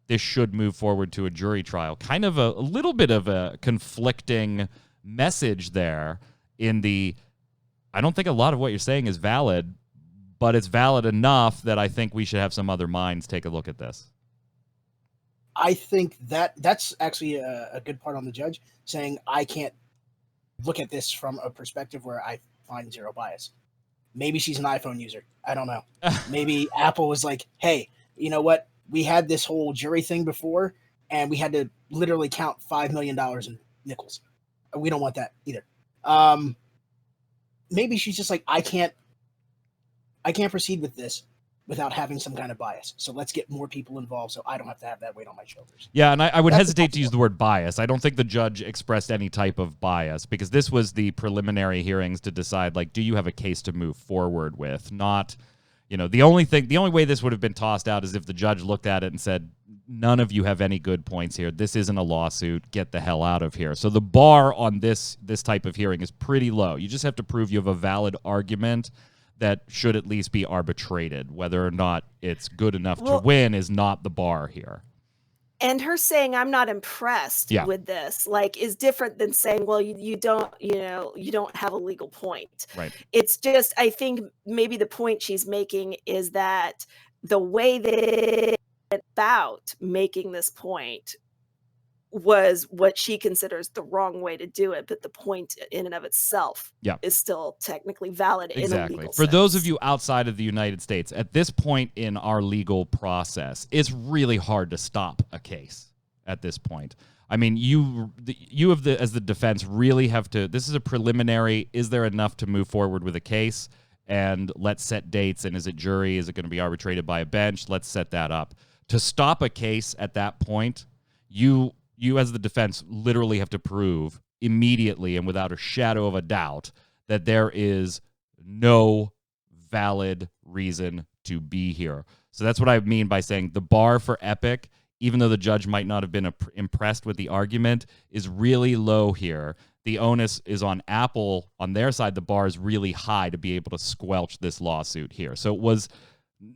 This should move forward to a jury trial. Kind of a little bit of a conflicting message there in the, I don't think a lot of what you're saying is valid, but it's valid enough that I think we should have some other minds take a look at this. I think that's actually a good part on the judge, saying I can't look at this from a perspective where I find zero bias. Maybe she's an iPhone user. I don't know. Maybe Apple was like, hey, you know what? We had this whole jury thing before, and we had to literally count $5 million in nickels. We don't want that either. Maybe she's just like, I can't proceed with this without having some kind of bias. So let's get more people involved so I don't have to have that weight on my shoulders. Yeah, and I would hesitate to use the word bias. I don't think the judge expressed any type of bias because this was the preliminary hearings to decide, like, do you have a case to move forward with? Not, the only way this would have been tossed out is if the judge looked at it and said, none of you have any good points here. This isn't a lawsuit. Get the hell out of here. So the bar on this type of hearing is pretty low. You just have to prove you have a valid argument that should at least be arbitrated. Whether or not it's good enough to win is not the bar here. And her saying, I'm not impressed with this, like, is different than saying, well, you don't have a legal point. Right. It's just, I think maybe the point she's making is that the way they went about making this point was what she considers the wrong way to do it, but the point in and of itself is still technically valid in a legal sense. For those of you outside of the United States, at this point in our legal process, it's really hard to stop a case at this point. I mean, you have as the defense really have to, this is a preliminary, is there enough to move forward with a case? And let's set dates, and is it jury? Is it going to be arbitrated by a bench? Let's set that up. To stop a case at that point, you as the defense literally have to prove immediately and without a shadow of a doubt that there is no valid reason to be here. So that's what I mean by saying the bar for Epic, even though the judge might not have been impressed with the argument, is really low here. The onus is on Apple. On their side, the bar is really high to be able to squelch this lawsuit here. So it was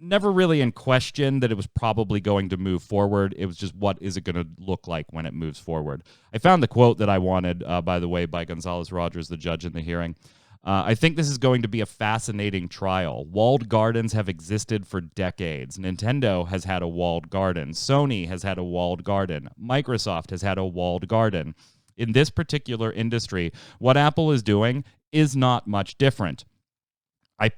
never really in question that it was probably going to move forward. It was just, what is it going to look like when it moves forward? I found the quote that I wanted, by the way, by Gonzalez Rogers, the judge in the hearing. I think this is going to be a fascinating trial. Walled gardens have existed for decades. Nintendo has had a walled garden. Sony has had a walled garden. Microsoft has had a walled garden. In this particular industry, what Apple is doing is not much different. I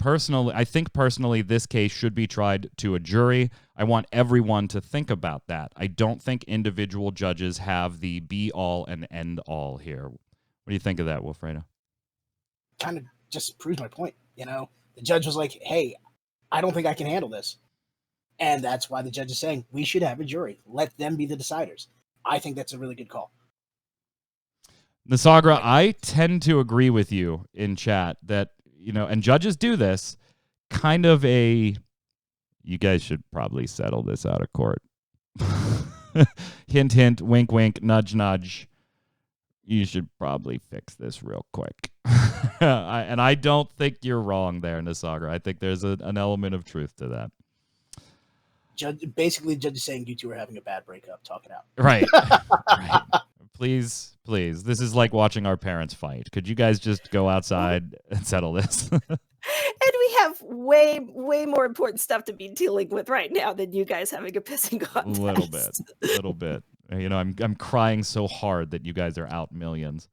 think personally this case should be tried to a jury. I want everyone to think about that. I don't think individual judges have the be-all and end-all here. What do you think of that, Wilfredo? Kind of just proves my point. The judge was like, hey, I don't think I can handle this. And that's why the judge is saying we should have a jury. Let them be the deciders. I think that's a really good call. Nasagra, I tend to agree with you in chat that, and judges do this, kind of you guys should probably settle this out of court. Hint, hint, wink, wink, nudge, nudge. You should probably fix this real quick. And I don't think you're wrong there, Nasagra. I think there's an element of truth to that. Judge is saying you two are having a bad breakup. Talk it out. Right. Right. Please. This is like watching our parents fight. Could you guys just go outside and settle this? And we have way, way more important stuff to be dealing with right now than you guys having a pissing contest. A little bit. I'm crying so hard that you guys are out millions.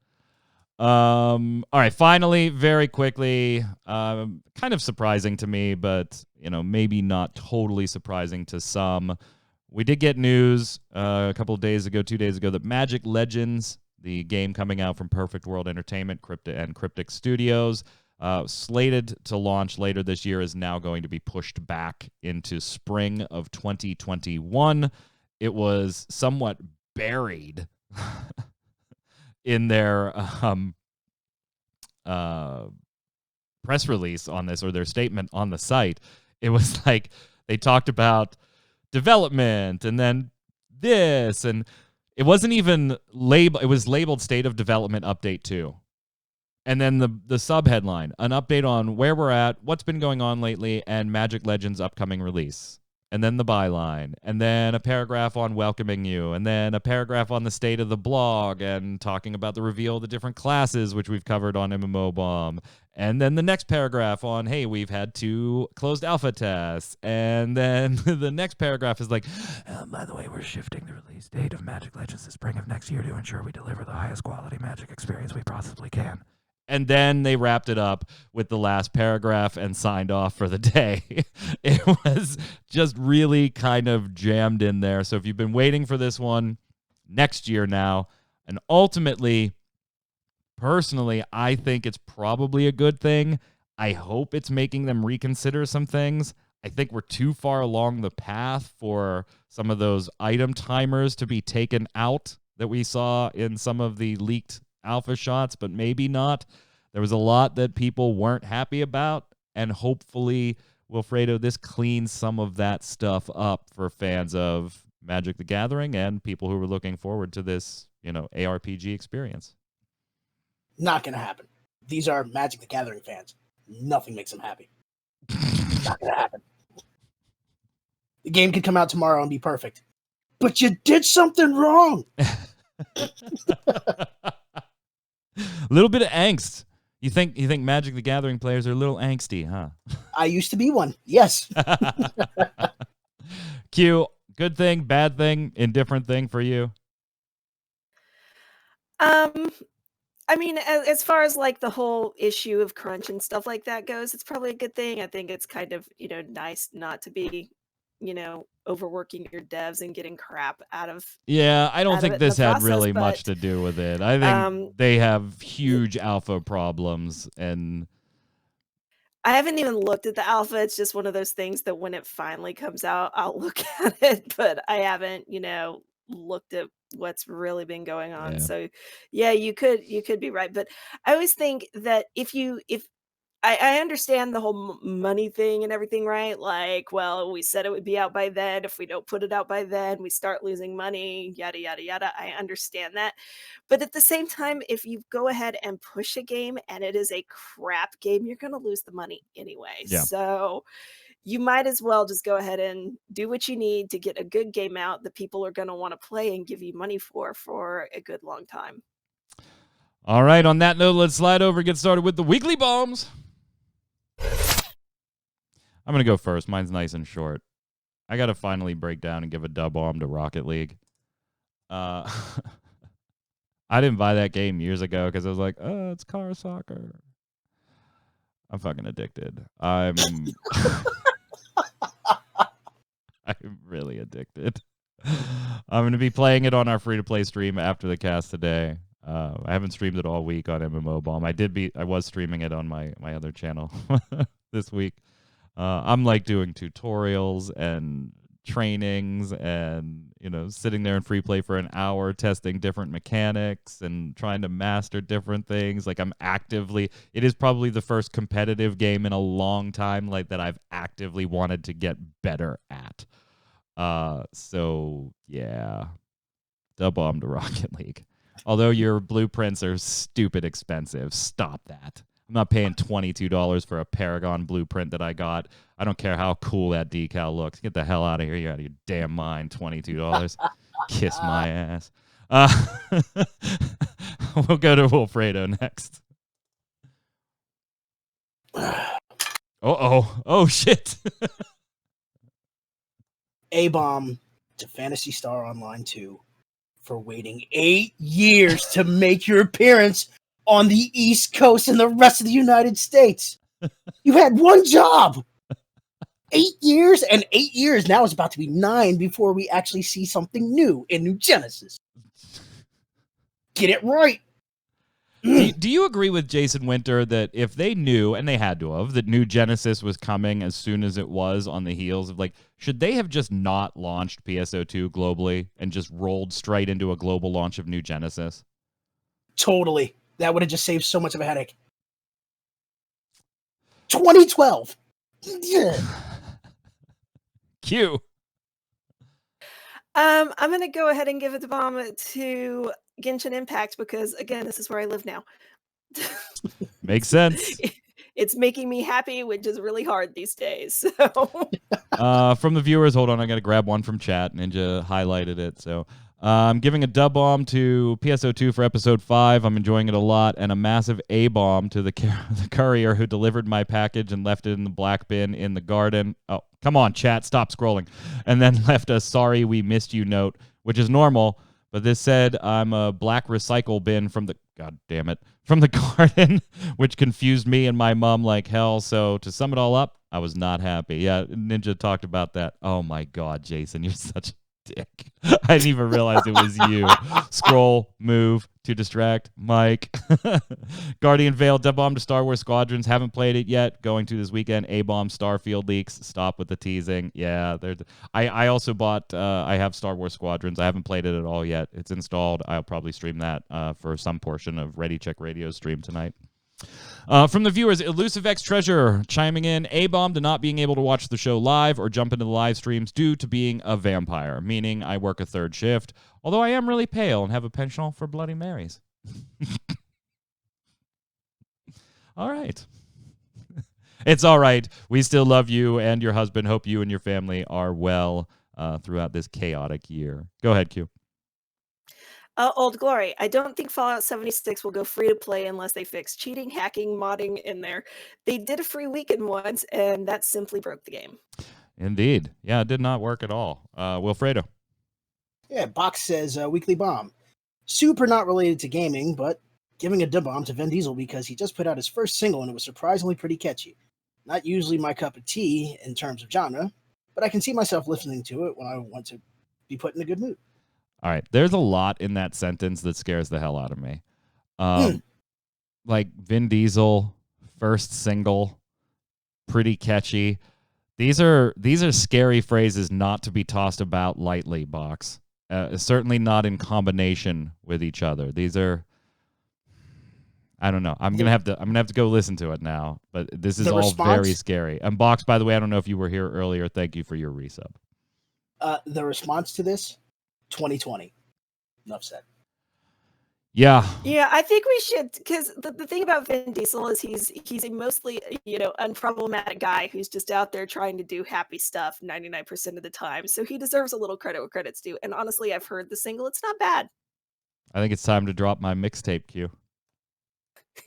All right, finally, very quickly, kind of surprising to me, but maybe not totally surprising to some. We did get news a couple of days ago, 2 days ago, that Magic Legends, the game coming out from Perfect World Entertainment and Cryptic Studios, slated to launch later this year, is now going to be pushed back into spring of 2021. It was somewhat buried in their press release on this, or their statement on the site. It was like they talked about development and then this, and it wasn't even labeled. It was labeled State of Development Update 2. And then the sub-headline, an update on where we're at, what's been going on lately, and Magic Legends upcoming release. And then the byline, and then a paragraph on welcoming you, and then a paragraph on the state of the blog and talking about the reveal of the different classes, which we've covered on MMO Bomb. And then the next paragraph on, hey, we've had 2 closed alpha tests. And then the next paragraph is like, by the way, we're shifting the release date of Magic Legends to spring of next year to ensure we deliver the highest quality Magic experience we possibly can. And then they wrapped it up with the last paragraph and signed off for the day. It was just really kind of jammed in there. So if you've been waiting for this one, next year now, and ultimately, personally, I think it's probably a good thing. I hope it's making them reconsider some things. I think we're too far along the path for some of those item timers to be taken out that we saw in some of the leaked alpha shots, but maybe not. There was a lot that people weren't happy about, and hopefully, Wilfredo, this cleans some of that stuff up for fans of Magic the Gathering and people who were looking forward to this, ARPG experience. Not going to happen. These are Magic the Gathering fans. Nothing makes them happy. Not going to happen. The game could come out tomorrow and be perfect. But you did something wrong. A little bit of angst. You think Magic the Gathering players are a little angsty, huh? I used to be one. Yes. Q, good thing, bad thing, indifferent thing for you? I mean, as far as like the whole issue of crunch and stuff like that goes, it's probably a good thing. I think it's kind of, nice not to be, overworking your devs and getting crap out of. Yeah, I don't think this had process, really much to do with it. I think they have huge alpha problems, and I haven't even looked at the alpha. It's just one of those things that when it finally comes out, I'll look at it, but I haven't, looked at what's really been going on. Yeah. So yeah, you could be right. But I always think that if I understand the whole money thing and everything, right? Like, well, we said it would be out by then. If we don't put it out by then, we start losing money, yada, yada, yada. I understand that. But at the same time, if you go ahead and push a game and it is a crap game, you're going to lose the money anyway. Yeah. So you might as well just go ahead and do what you need to get a good game out that people are going to want to play and give you money for a good long time. All right. On that note, let's slide over and get started with the weekly bombs. I'm going to go first. Mine's nice and short. I got to finally break down and give a dub bomb to Rocket League. I didn't buy that game years ago because I was like, oh, it's car soccer. I'm fucking addicted. I'm really addicted. I'm going to be playing it on our free-to-play stream after the cast today. I haven't streamed it all week on MMO Bomb. I was streaming it on my other channel this week. I'm like doing tutorials and trainings and, sitting there in free play for an hour testing different mechanics and trying to master different things. Like it is probably the first competitive game in a long time like that I've actively wanted to get better at. So yeah, dub bomb to Rocket League. Although your blueprints are stupid expensive. Stop that. I'm not paying $22 for a Paragon blueprint that I got. I don't care how cool that decal looks. Get the hell out of here. You're out of your damn mind. $22. Kiss my ass. We'll go to Wilfredo next. Oh, shit. A-bomb to Phantasy Star Online 2 for waiting 8 years to make your appearance on the East Coast and the rest of the United States. You had one job. 8 years, and 8 years now is about to be 9 before we actually see something new in New Genesis. Get it right. Do you agree with Jason Winter that if they knew, and they had to have, that New Genesis was coming as soon as it was on the heels of, like, should they have just not launched PSO2 globally and just rolled straight into a global launch of New Genesis? Totally. That would have just saved so much of a headache. 2012. Yeah. Q. I'm gonna go ahead and give it the bomb to Genshin Impact because again, this is where I live now. Makes sense. It's making me happy, which is really hard these days. So From the viewers, hold on, I got to grab one from chat. Ninja highlighted it, so I'm giving a dub bomb to PSO2 for episode 5. I'm enjoying it a lot, and a massive A bomb to the courier who delivered my package and left it in the black bin in the garden. Oh, come on, chat, stop scrolling, and then left a "sorry we missed you" note, which is normal. But this said, I'm a black recycle bin from the, god damn it, from the garden, which confused me and my mom like hell. So to sum it all up, I was not happy. Yeah, Ninja talked about that. Oh my god, Jason, you're such a dick. I didn't even realize it was you. Scroll, move to distract Mike. Guardian Veil, dub bomb to Star Wars Squadrons. Haven't played it yet. Going to this weekend. A bomb Starfield leaks. Stop with the teasing. Yeah, I also bought. I have Star Wars Squadrons. I haven't played it at all yet. It's installed. I'll probably stream that for some portion of Ready Check Radio's stream tonight. From the viewers, Elusive X Treasure chiming in, A-bomb to not being able to watch the show live or jump into the live streams due to being a vampire, meaning I work a third shift, although I am really pale and have a penchant for Bloody Marys. All right. It's all right. We still love you and your husband. Hope you and your family are well throughout this chaotic year. Go ahead, Q. Old Glory. I don't think Fallout 76 will go free to play unless they fix cheating, hacking, modding in there. They did a free weekend once, and that simply broke the game. Indeed. Yeah, it did not work at all. Wilfredo. Yeah, Box says weekly bomb. Super not related to gaming, but giving a dub bomb to Vin Diesel because he just put out his first single and it was surprisingly pretty catchy. Not usually my cup of tea in terms of genre, but I can see myself listening to it when I want to be put in a good mood. All right. There's a lot in that sentence that scares the hell out of me. Like Vin Diesel, first single, pretty catchy. These are scary phrases not to be tossed about lightly, Box. Certainly not in combination with each other. These are, I don't know. I'm gonna have to go listen to it now. But this is all very scary. And Box, by the way, I don't know if you were here earlier. Thank you for your resub. The response to this, 2020. Enough said. Yeah, I think we should, because the thing about Vin Diesel is he's a mostly unproblematic guy who's just out there trying to do happy stuff 99% of the time. So he deserves a little credit where credit's due. And honestly, I've heard the single; it's not bad. I think it's time to drop my mixtape, Q.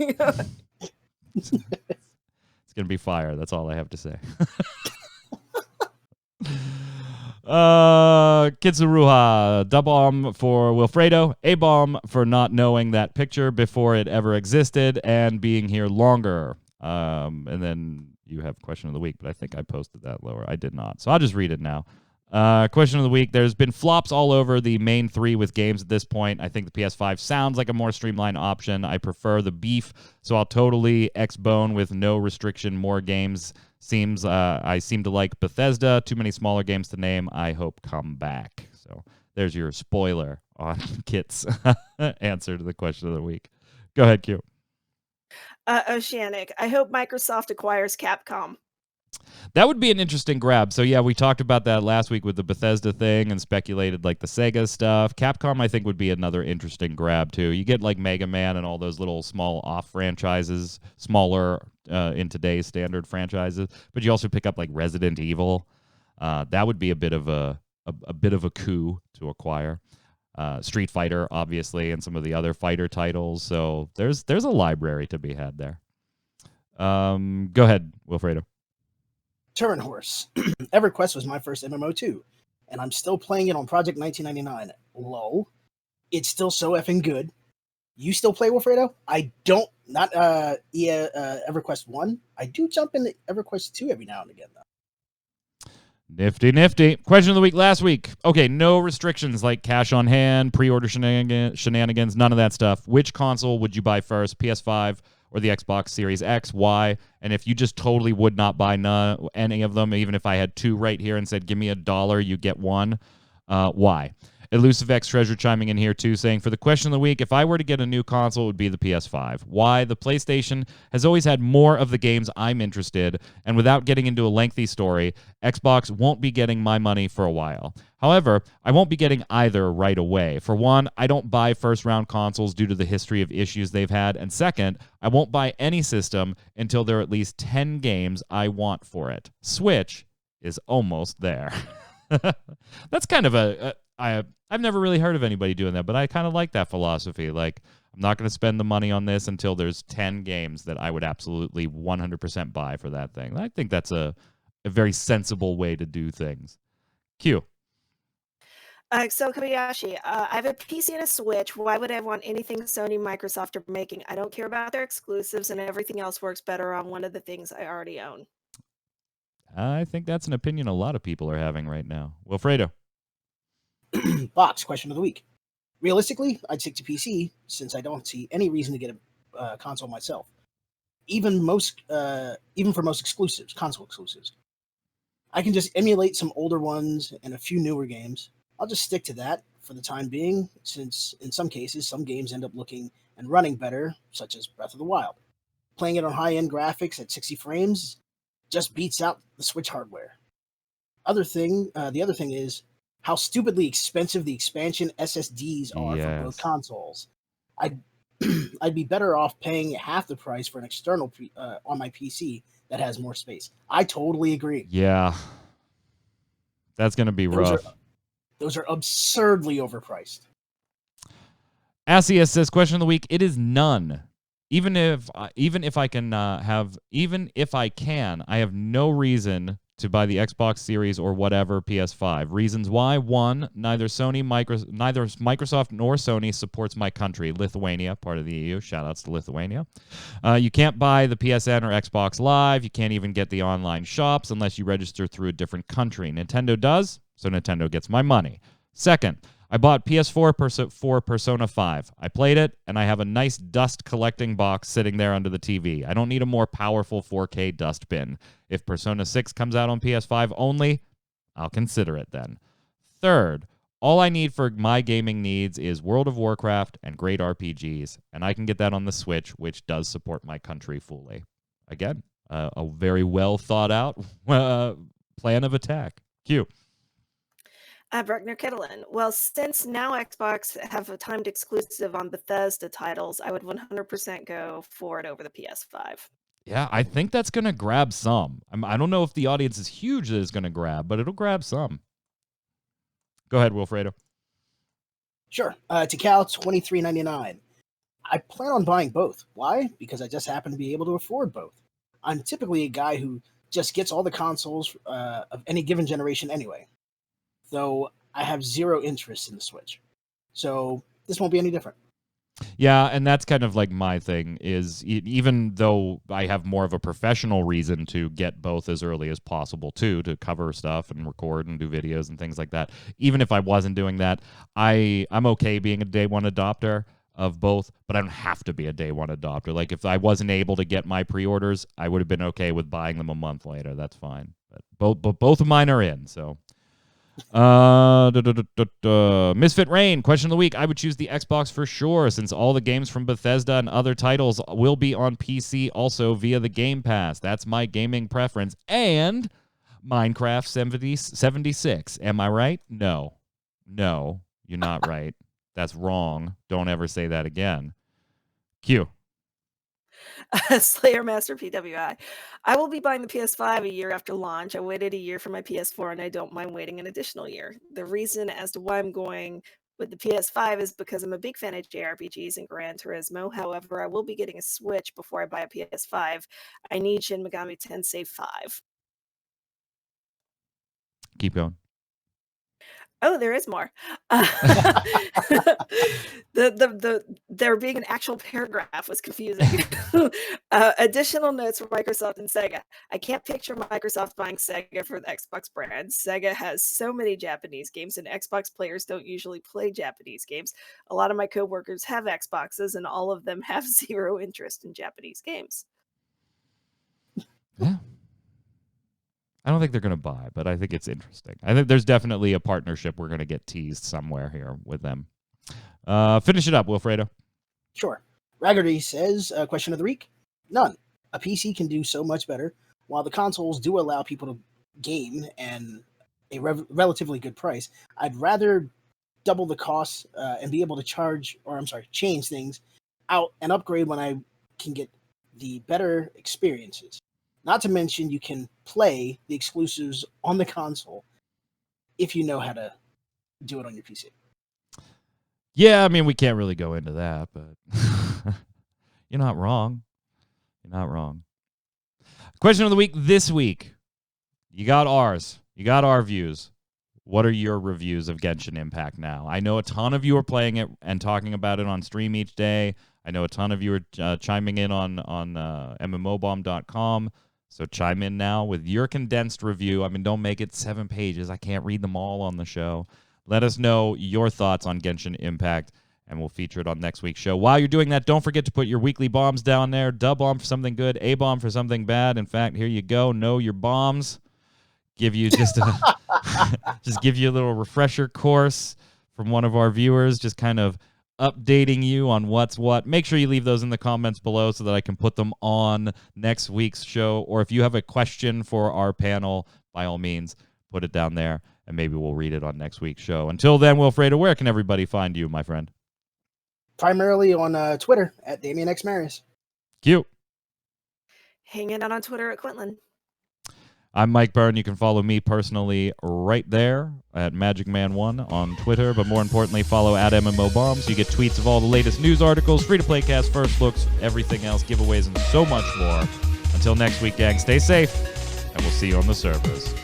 It's gonna be fire. That's all I have to say. Kitsuruha, dub bomb for Wilfredo, A bomb for not knowing that picture before it ever existed and being here longer. And then you have question of the week, but I think I posted that lower. I did not, so I'll just read it now. Question of the week. There's been flops all over the main three with games at this point. I think the PS5 sounds like a more streamlined option. I prefer the beef, so I'll totally X-bone with no restriction, more games. I seem to like Bethesda. Too many smaller games to name. I hope come back. So there's your spoiler on Kit's answer to the question of the week. Go ahead, Q. Oceanic. I hope Microsoft acquires Capcom. That would be an interesting grab. So yeah, we talked about that last week with the Bethesda thing and speculated like the Sega stuff. Capcom, I think, would be another interesting grab too. You get like Mega Man and all those little small off franchises, smaller in today's standard franchises, but you also pick up like Resident Evil. That would be a bit of a coup to acquire. Street Fighter, obviously, and some of the other fighter titles. So there's a library to be had there. Go ahead, Wilfredo. Turin Horse. EverQuest was my first MMO too, and I'm still playing it on Project 1999. Lol. It's still so effing good. You still play Wilfredo? I don't. Not EverQuest 1. I do jump into EverQuest 2 every now and again, though. Nifty, nifty. Question of the week last week. Okay, no restrictions like cash on hand, pre-order shenanigans, none of that stuff. Which console would you buy first, PS5 or the Xbox Series X? Why? And if you just totally would not buy any of them, even if I had two right here and said, give me $1, you get one, why? Elusive X Treasure chiming in here too, saying, for the question of the week, if I were to get a new console, it would be the PS5. Why? The PlayStation has always had more of the games I'm interested, and without getting into a lengthy story, Xbox won't be getting my money for a while. However, I won't be getting either right away. For one, I don't buy first-round consoles due to the history of issues they've had, and second, I won't buy any system until there are at least 10 games I want for it. Switch is almost there. That's kind of I've never really heard of anybody doing that, but I kind of like that philosophy. Like, I'm not going to spend the money on this until there's 10 games that I would absolutely 100% buy for that thing. I think that's a very sensible way to do things. Q. So Kobayashi, I have a PC and a Switch. Why would I want anything Sony, Microsoft are making? I don't care about their exclusives, and everything else works better on one of the things I already own. I think that's an opinion a lot of people are having right now. Wilfredo. Box question of the week. Realistically, I'd stick to PC since I don't see any reason to get a console myself. Even for most exclusives, console exclusives. I can just emulate some older ones and a few newer games. I'll just stick to that for the time being, since in some cases, some games end up looking and running better, such as Breath of the Wild. Playing it on high-end graphics at 60 frames just beats out the Switch hardware. The other thing is how stupidly expensive the expansion SSDs are for both consoles. I'd be better off paying half the price for an external on my PC that has more space. I totally agree. Yeah. That's going to be rough. Those are absurdly overpriced. Asius says, question of the week, it is none. Even if I have no reason to buy the Xbox Series or whatever PS5. Reasons why: one, neither Microsoft nor Sony supports my country, Lithuania, part of the EU. Shoutouts to Lithuania. You can't buy the PSN or Xbox Live. You can't even get the online shops unless you register through a different country. Nintendo does, so Nintendo gets my money. Second, I bought PS4 for Persona 5. I played it, and I have a nice dust collecting box sitting there under the TV. I don't need a more powerful 4K dust bin. If Persona 6 comes out on PS5 only, I'll consider it then. Third, all I need for my gaming needs is World of Warcraft and great RPGs, and I can get that on the Switch, which does support my country fully. Again, a very well thought out plan of attack. Q. Bruckner Kittlin. Well, since now Xbox have a timed exclusive on Bethesda titles, I would 100% go for it over the PS5. Yeah, I think that's going to grab some. I don't know if the audience is huge that it's going to grab, but it'll grab some. Go ahead, Wilfredo. Sure. Tikal, $23.99. I plan on buying both. Why? Because I just happen to be able to afford both. I'm typically a guy who just gets all the consoles of any given generation anyway. Though I have zero interest in the Switch. So this won't be any different. Yeah, and that's kind of like my thing is even though I have more of a professional reason to get both as early as possible too, to cover stuff and record and do videos and things like that. Even if I wasn't doing that, I'm okay being a day one adopter of both, but I don't have to be a day one adopter. Like if I wasn't able to get my pre-orders, I would have been okay with buying them a month later. That's fine. But both of mine are in, so Misfit Rain, question of the week. I would choose the Xbox for sure, since all the games from Bethesda and other titles will be on PC also via the Game Pass. That's my gaming preference. And Minecraft 76. Am I right? No, you're not right. That's wrong. Don't ever say that again. Q. Slayer Master PWI. I will be buying the PS5 a year after launch. I waited a year for my PS4, and I don't mind waiting an additional year. The reason as to why I'm going with the PS5 is because I'm a big fan of JRPGs and Gran Turismo. However, I will be getting a Switch before I buy a PS5. I need Shin Megami Tensei 5. Keep going. Oh, there is more. There being an actual paragraph was confusing. Additional notes from Microsoft and Sega. I can't picture Microsoft buying Sega for the Xbox brand. Sega has so many Japanese games, and Xbox players don't usually play Japanese games. A lot of my coworkers have Xboxes, and all of them have zero interest in Japanese games. Yeah. I don't think they're going to buy, but I think it's interesting. I think there's definitely a partnership we're going to get teased somewhere here with them. Finish it up, Wilfredo. Sure. Raggerty says, question of the week. None. A PC can do so much better, while the consoles do allow people to game and a relatively good price. I'd rather double the cost and be able to change things out and upgrade when I can get the better experiences. Not to mention, you can play the exclusives on the console if you know how to do it on your PC. Yeah, I mean, we can't really go into that, but you're not wrong. You're not wrong. Question of the week this week. You got ours. You got our views. What are your reviews of Genshin Impact now? I know a ton of you are playing it and talking about it on stream each day. I know a ton of you are chiming in on mmobomb.com. So chime in now with your condensed review. I mean, don't make it 7 pages. I can't read them all on the show. Let us know your thoughts on Genshin Impact, and we'll feature it on next week's show. While you're doing that, don't forget to put your weekly bombs down there. D-bomb for something good, A-bomb for something bad. In fact, here you go. Know your bombs. Give you just give you a little refresher course from one of our viewers, just kind of updating you on what's what. Make sure you leave those in the comments below so that I can put them on next week's show. Or if you have a question for our panel, by all means, put it down there, and maybe we'll read it on next week's show. Until then, Wilfredo, where can everybody find you, my friend? Primarily on Twitter at DamianXMarius. Cute. Hanging out on Twitter at Quinlan. I'm Mike Byrne. You can follow me personally right there at magicman1 on Twitter. But more importantly, follow at MMOBomb so you get tweets of all the latest news articles, free-to-play cast, first looks, everything else, giveaways, and so much more. Until next week, gang, stay safe, and we'll see you on the servers.